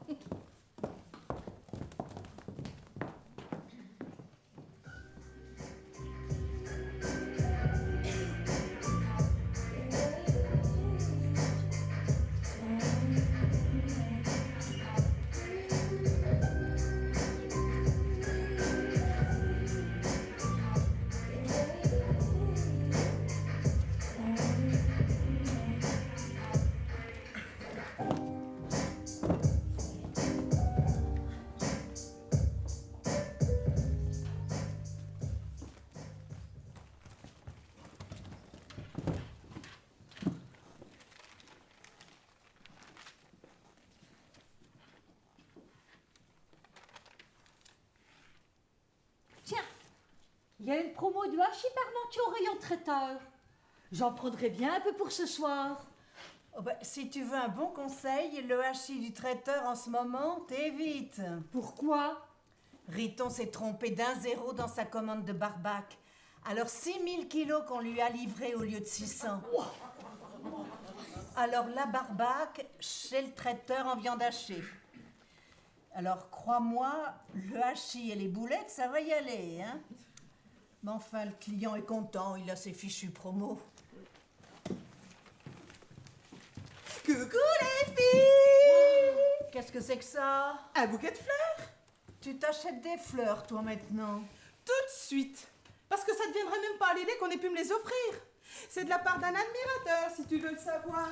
Il y a une promo de hachis parmentier au rayon traiteur. J'en prendrais bien un peu pour ce soir. Oh bah, si tu veux un bon conseil, le hachis du traiteur en ce moment, t'évites. Pourquoi? Riton s'est trompé d'1 0 dans sa commande de barbac. Alors 6000 kilos qu'on lui a livrés au lieu de 600. Alors la barbac chez le traiteur en viande hachée. Alors crois-moi, le hachis et les boulettes, ça va y aller, hein. Mais enfin, le client est content, il a ses fichus promo. Coucou les filles! Qu'est-ce que c'est que ça? Un bouquet de fleurs? Tu t'achètes des fleurs, toi, maintenant? Tout de suite. Parce que ça ne deviendrait même pas à l'idée qu'on ait pu me les offrir. C'est de la part d'un admirateur, si tu veux le savoir.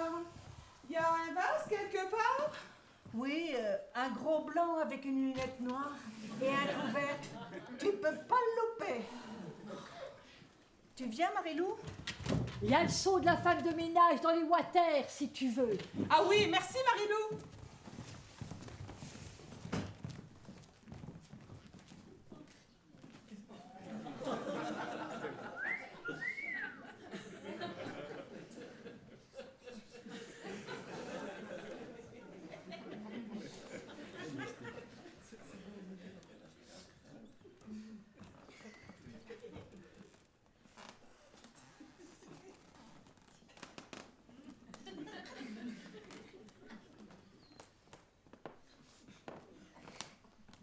Il y a un vase quelque part? Oui, un gros blanc avec une lunette noire et un couvercle. Tu peux pas le louper. Tu viens, Marilou? Il y a le son de la femme de ménage dans les water, si tu veux. Ah oui, merci Marilou.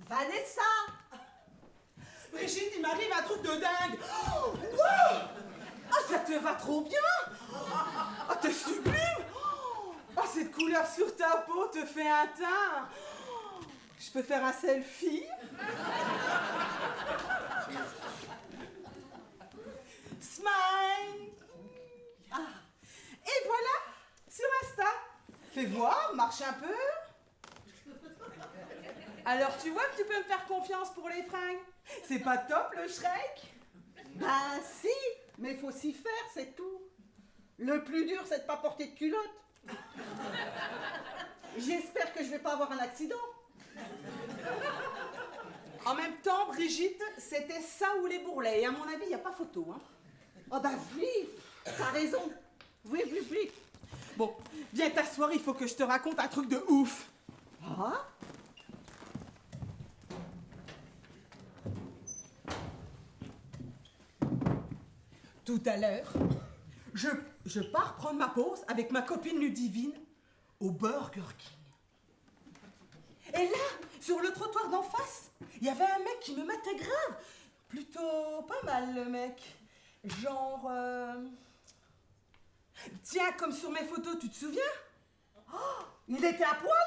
Vanessa! Brigitte, il m'arrive un truc de dingue. Oh, wow! Ah, ça te va trop bien. Ah, t'es sublime. Ah, cette couleur sur ta peau te fait un teint. Je peux faire un selfie? Smile. Fais voir, marche un peu. Alors tu vois que tu peux me faire confiance pour les fringues. C'est pas top le Shrek? Ben si, mais il faut s'y faire, c'est tout. Le plus dur, c'est de pas porter de culotte. J'espère que je vais pas avoir un accident. En même temps, Brigitte, c'était ça ou les bourrelets. Et à mon avis, il n'y a pas photo. Hein. Oh ben oui, t'as raison. Oui. Bon, viens t'asseoir, il faut que je te raconte un truc de ouf. Ah? Tout à l'heure, je pars prendre ma pause avec ma copine Ludivine au Burger King. Et là, sur le trottoir d'en face, il y avait un mec qui me matait grave. Plutôt pas mal, le mec. Genre... Tiens, comme sur mes photos, tu te souviens? Oh, il était à poil?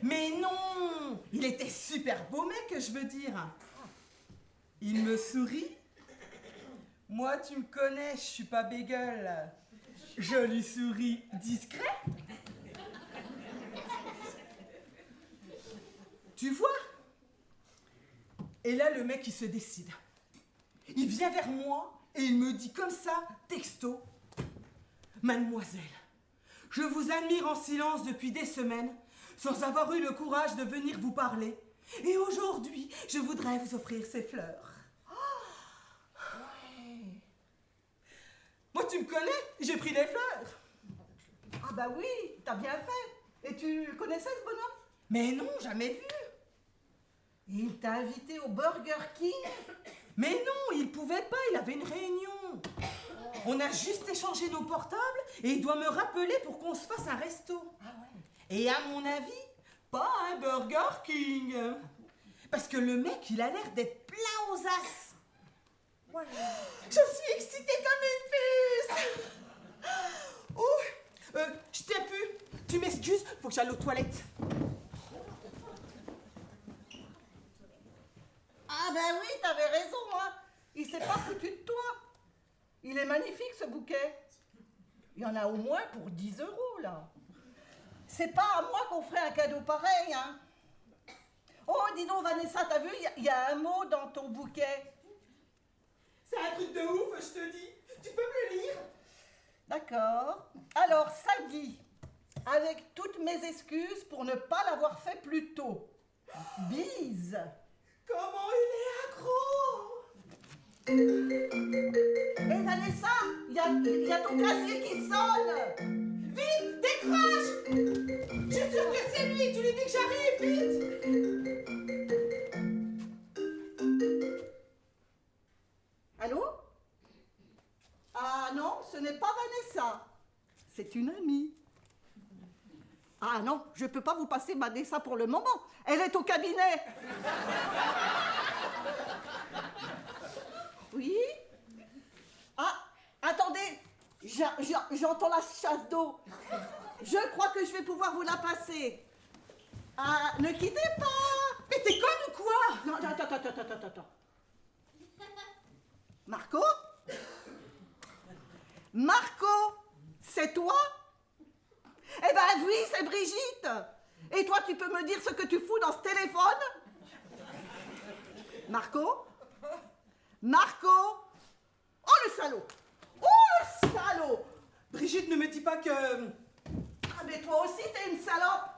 Mais non! Il était super beau mec, je veux dire. Il me sourit. Moi, tu me connais, je suis pas bégueule. Je lui souris discret. Tu vois? Et là, le mec, il se décide. Il vient vers moi et il me dit comme ça, texto, « Mademoiselle, je vous admire en silence depuis des semaines, sans avoir eu le courage de venir vous parler. Et aujourd'hui, je voudrais vous offrir ces fleurs. » Moi, tu me connais, j'ai pris les fleurs. Ah bah oui, t'as bien fait. Et tu connaissais ce bonhomme? Mais non, jamais vu. Et il t'a invité au Burger King? Mais non, il pouvait pas, il avait une réunion. On a juste échangé nos portables et il doit me rappeler pour qu'on se fasse un resto. Ah ouais. Et à mon avis, pas un Burger King. Parce que le mec, il a l'air d'être plein aux as. Voilà. Je suis excitée comme une puce. Oh, je t'ai pu. Tu m'excuses, faut que j'aille aux toilettes. Ah ben oui, t'avais raison, hein. Il s'est pas foutu de toi. Il est magnifique, ce bouquet. Il y en a au moins pour 10 €, là. C'est pas à moi qu'on ferait un cadeau pareil, hein. Oh, dis donc, Vanessa, t'as vu, il y a un mot dans ton bouquet. C'est un truc de ouf, je te dis. Tu peux me le lire? D'accord. Alors, ça dit, avec toutes mes excuses pour ne pas l'avoir fait plus tôt. Bise. Comment il est accro! Hé Vanessa, il y a ton casier qui sonne. Vite, décroche! Je suis sûre que c'est lui, tu lui dis que j'arrive, vite! Allô? Ah non, ce n'est pas Vanessa. C'est une amie. Ah non, je ne peux pas vous passer Vanessa pour le moment. Elle est au cabinet. Oui? Ah, attendez. J'entends la chasse d'eau. Je crois que je vais pouvoir vous la passer. Ah, ne quittez pas. Mais t'es conne ou quoi? Non, attends. Marco? Marco, c'est toi? Eh ben oui, c'est Brigitte. Et toi, tu peux me dire ce que tu fous dans ce téléphone? Marco? Oh, le salaud! Brigitte, ne me dis pas que... Ah, mais toi aussi, t'es une salope!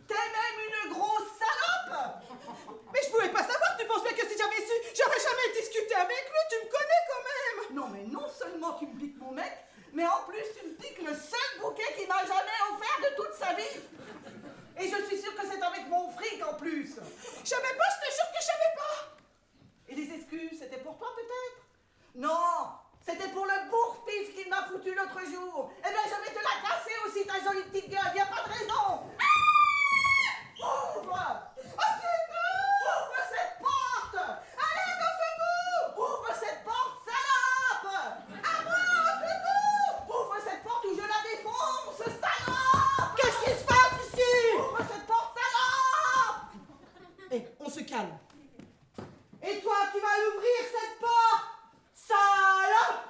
T'es même une grosse salope! Mais je pouvais pas savoir, tu penses bien que si j'avais su, j'aurais jamais discuté avec lui, tu me connais quand même! Non, mais non seulement tu me piques mon mec, mais en plus tu me piques le seul bouquet qu'il m'a jamais offert de toute sa vie! Et je suis sûre que c'est avec mon fric en plus! Je savais pas, je te jure que je savais pas! Et les excuses, c'était pour toi peut-être? Non! C'était pour le bourre-pif qu'il m'a foutu l'autre jour! Eh bien, je vais te la casser aussi, ta jolie petite gueule, y a pas de raison! Ouvre! Au secours! Ouvre cette porte! Allez, au secours! Ouvre cette porte, salope! À moi, au secours! Ouvre cette porte ou je la défonce, salope! Qu'est-ce qui se passe ici? Ouvre cette porte, salope! Eh, on se calme. Et toi, tu vas l'ouvrir cette porte, salope!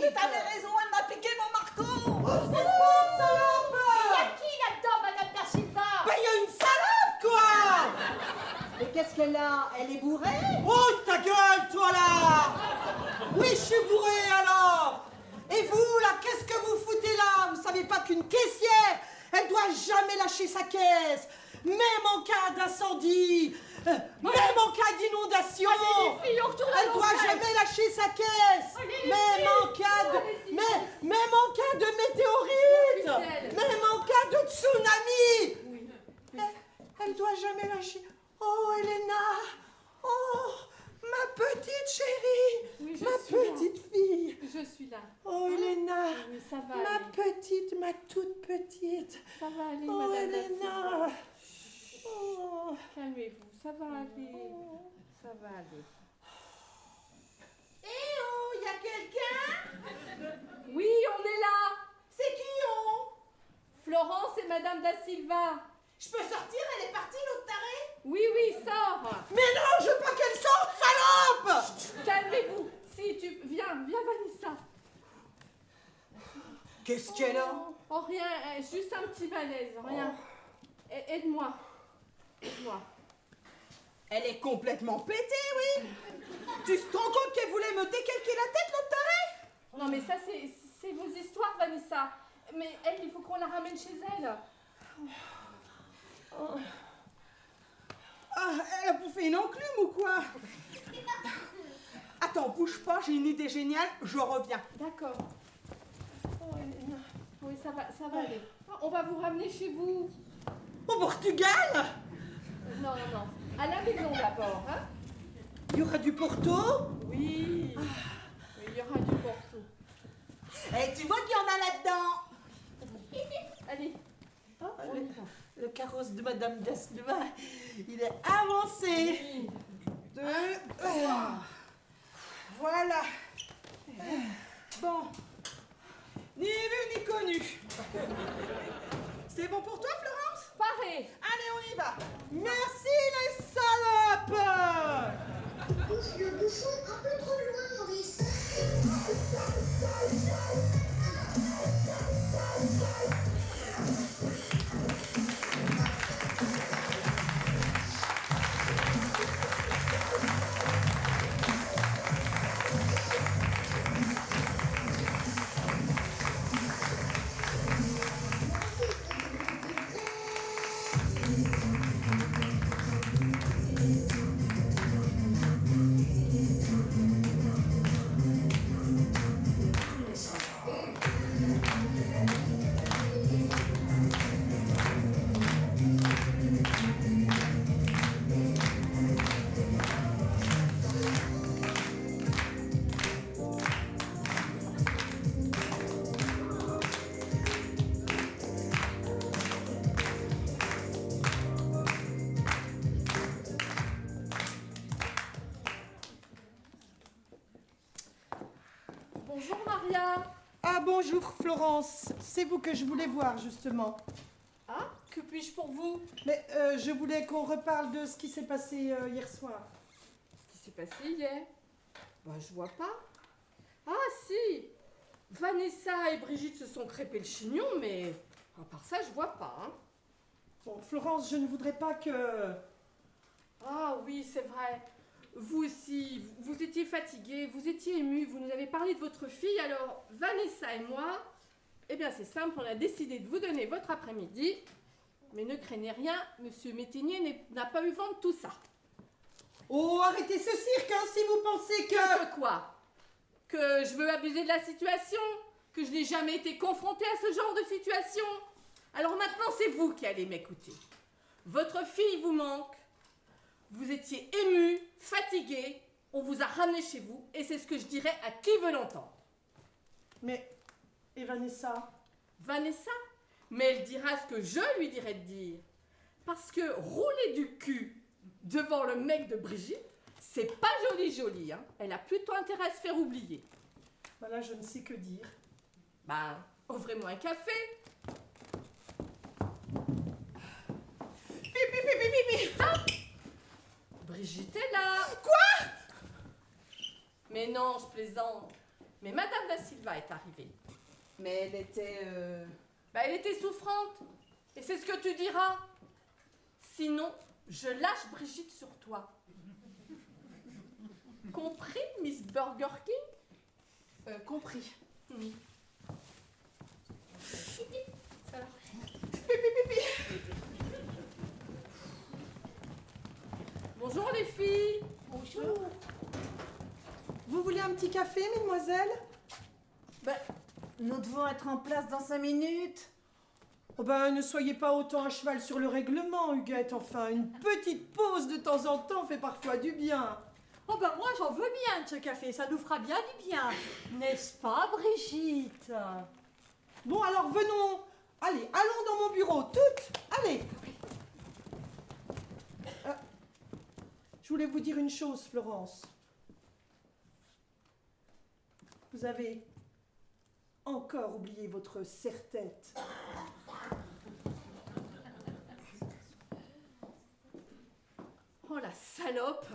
Mais t'avais raison, elle m'a piqué mon marteau. Oh, c'est bon, salope! Y a qui là-dedans, Madame Da Silva? Ben, y a une salope, quoi! Et qu'est-ce qu'elle a? Elle est bourrée? Oh, ta gueule, toi, là! Oui, je suis bourré, alors! Et vous, là, qu'est-ce que vous foutez là? Vous savez pas qu'une caissière, elle doit jamais lâcher sa caisse, même en cas d'incendie, même en cas d'inondation. Allez, les filles, on retourne à Elle doit l'hôtel. jamais lâcher sa caisse, Allez, les même en cas de, Allez-y, même en cas de météorite, S'occupe d'elle. même en cas de tsunami. Oui. Elle doit jamais lâcher. Oh, Elena! Oh, ma petite chérie! Oui, je Ma suis là. petite fille! Je suis là. Oh, Elena! Oui, ça va Ma aller. petite, ma toute petite! Ça va aller, Oh, Madame Da Elena! Silva. Oh. Calmez-vous, ça va aller. Ça va aller. Eh oh, y a quelqu'un? Oui, on est là. C'est qui on? Florence et Madame Da Silva. Je peux sortir? Elle est partie, l'autre tarée? Oui, oui, sors. Mais non, je veux pas qu'elle sorte, salope! Calmez-vous. Si tu viens, Vanessa. Qu'est-ce qu'elle a? Oh, rien, juste un petit malaise, rien. Aide-moi. Aide-moi. Elle est complètement pétée, oui! Tu te rends compte qu'elle voulait me décalquer la tête, l'autre tarée? Non, mais ça, c'est vos histoires, Vanessa. Mais elle, il faut qu'on la ramène chez elle. Ah, elle a bouffé une enclume ou quoi? Attends, bouge pas, j'ai une idée géniale, je reviens. D'accord. Oui, ça va aller. On va vous ramener chez vous. Au Portugal? Non, non. À la maison d'abord, hein? Il y aura du Porto? Oui. Oui, il y aura du Porto. Eh, tu vois qu'il y en a là-dedans? Allez. Le carrosse de Madame Da Silva, il est avancé. 2, 3. Voilà. Bon. Ni vu ni connu. C'est bon pour toi, Florence? Paré. Allez, on y va. Merci, les salopes. Pousse le bouchon un peu trop loin, Maurice. Bonjour, Maria. Ah, bonjour, Florence. C'est vous que je voulais voir, justement. Ah, que puis-je pour vous? Mais je voulais qu'on reparle de ce qui s'est passé hier soir. Ce qui s'est passé hier? Bah, je vois pas. Ah, si. Vanessa et Brigitte se sont crêpé le chignon, mais à part ça, je vois pas, hein. Bon, Florence, je ne voudrais pas que... Ah oui, c'est vrai. Vous aussi, vous étiez fatiguée, vous étiez émue, vous nous avez parlé de votre fille, alors Vanessa et moi, eh bien c'est simple, on a décidé de vous donner votre après-midi, mais ne craignez rien, Monsieur Métainier n'a pas eu vent de tout ça. Oh, arrêtez ce cirque, hein, si vous pensez que... Que quoi? Que je veux abuser de la situation? Que je n'ai jamais été confrontée à ce genre de situation? Alors maintenant, c'est vous qui allez m'écouter. Votre fille vous manque. Vous étiez ému, fatigué, on vous a ramené chez vous, et c'est ce que je dirais à qui veut l'entendre. Mais... Et Vanessa? Vanessa? Mais elle dira ce que je lui dirais de dire. Parce que rouler du cul devant le mec de Brigitte, c'est pas joli, hein. Elle a plutôt intérêt à se faire oublier. Voilà, je ne sais que dire. Bah, offrez-moi un café. Ah, Brigitte est là. Quoi? Mais non, je plaisante. Mais Madame da Silva est arrivée. Mais elle était... Elle était souffrante. Et c'est ce que tu diras. Sinon, je lâche Brigitte sur toi. Compris, Miss Burger King? Compris. Ça va. Bonjour les filles. Bonjour. Vous voulez un petit café, mesdemoiselles? Nous devons être en place dans 5 minutes. Oh ne soyez pas autant à cheval sur le règlement, Huguette. Enfin, une petite pause de temps en temps fait parfois du bien. Oh moi j'en veux bien de ce café, ça nous fera bien du bien. N'est-ce pas, Brigitte? Bon, alors venons. Allez, allons dans mon bureau, toutes. Allez. Je voulais vous dire une chose, Florence. Vous avez encore oublié votre serre-tête. Oh la salope.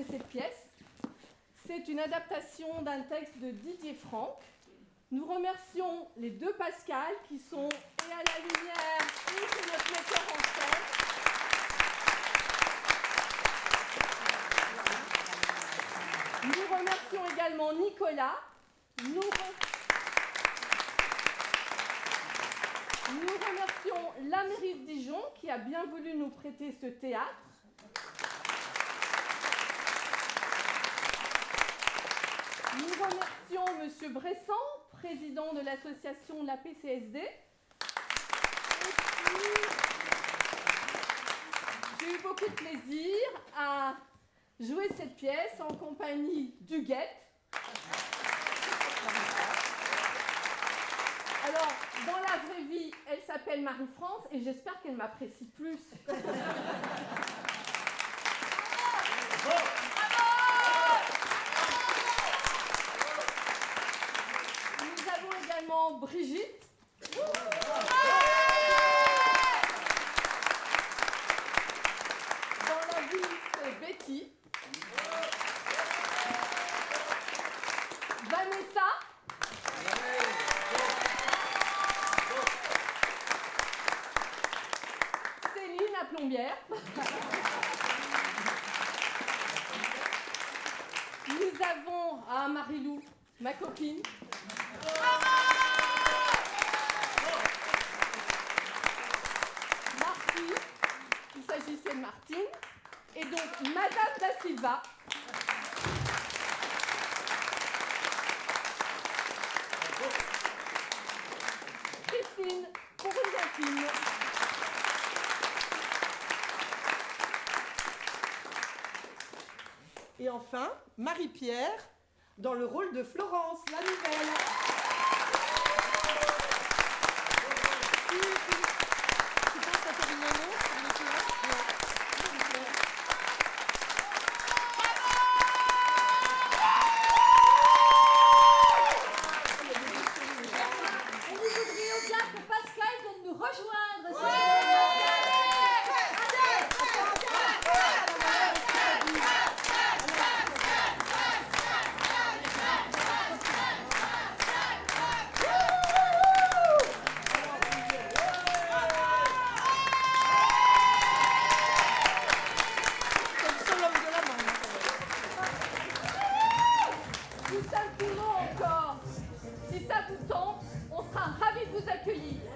Cette pièce, c'est une adaptation d'un texte de Didier Franck. Nous remercions les deux Pascal qui sont et à la lumière et c'est notre metteur en scène. Nous remercions également Nicolas. Nous remercions la mairie de Dijon qui a bien voulu nous prêter ce théâtre. Nous remercions M. Bressan, président de l'association de la PCSD. Et puis, j'ai eu beaucoup de plaisir à jouer cette pièce en compagnie d'Huguette. Alors, dans la vraie vie, elle s'appelle Marie-France et j'espère qu'elle m'apprécie plus. Brigitte. Dans la vie, c'est Betty. Vanessa. Céline, la plombière. Nous avons Marie-Lou, ma copine. Il s'agissait de Martine. Et donc, Madame da Silva. Et enfin, Marie-Pierre, dans le rôle de Florence, la nouvelle. Tu penses à Terminano, s'il vous plaît? Et nous voudrions bien que Pascal vienne nous rejoindre. Nous saluons encore. Si ça vous tente, on sera ravis de vous accueillir.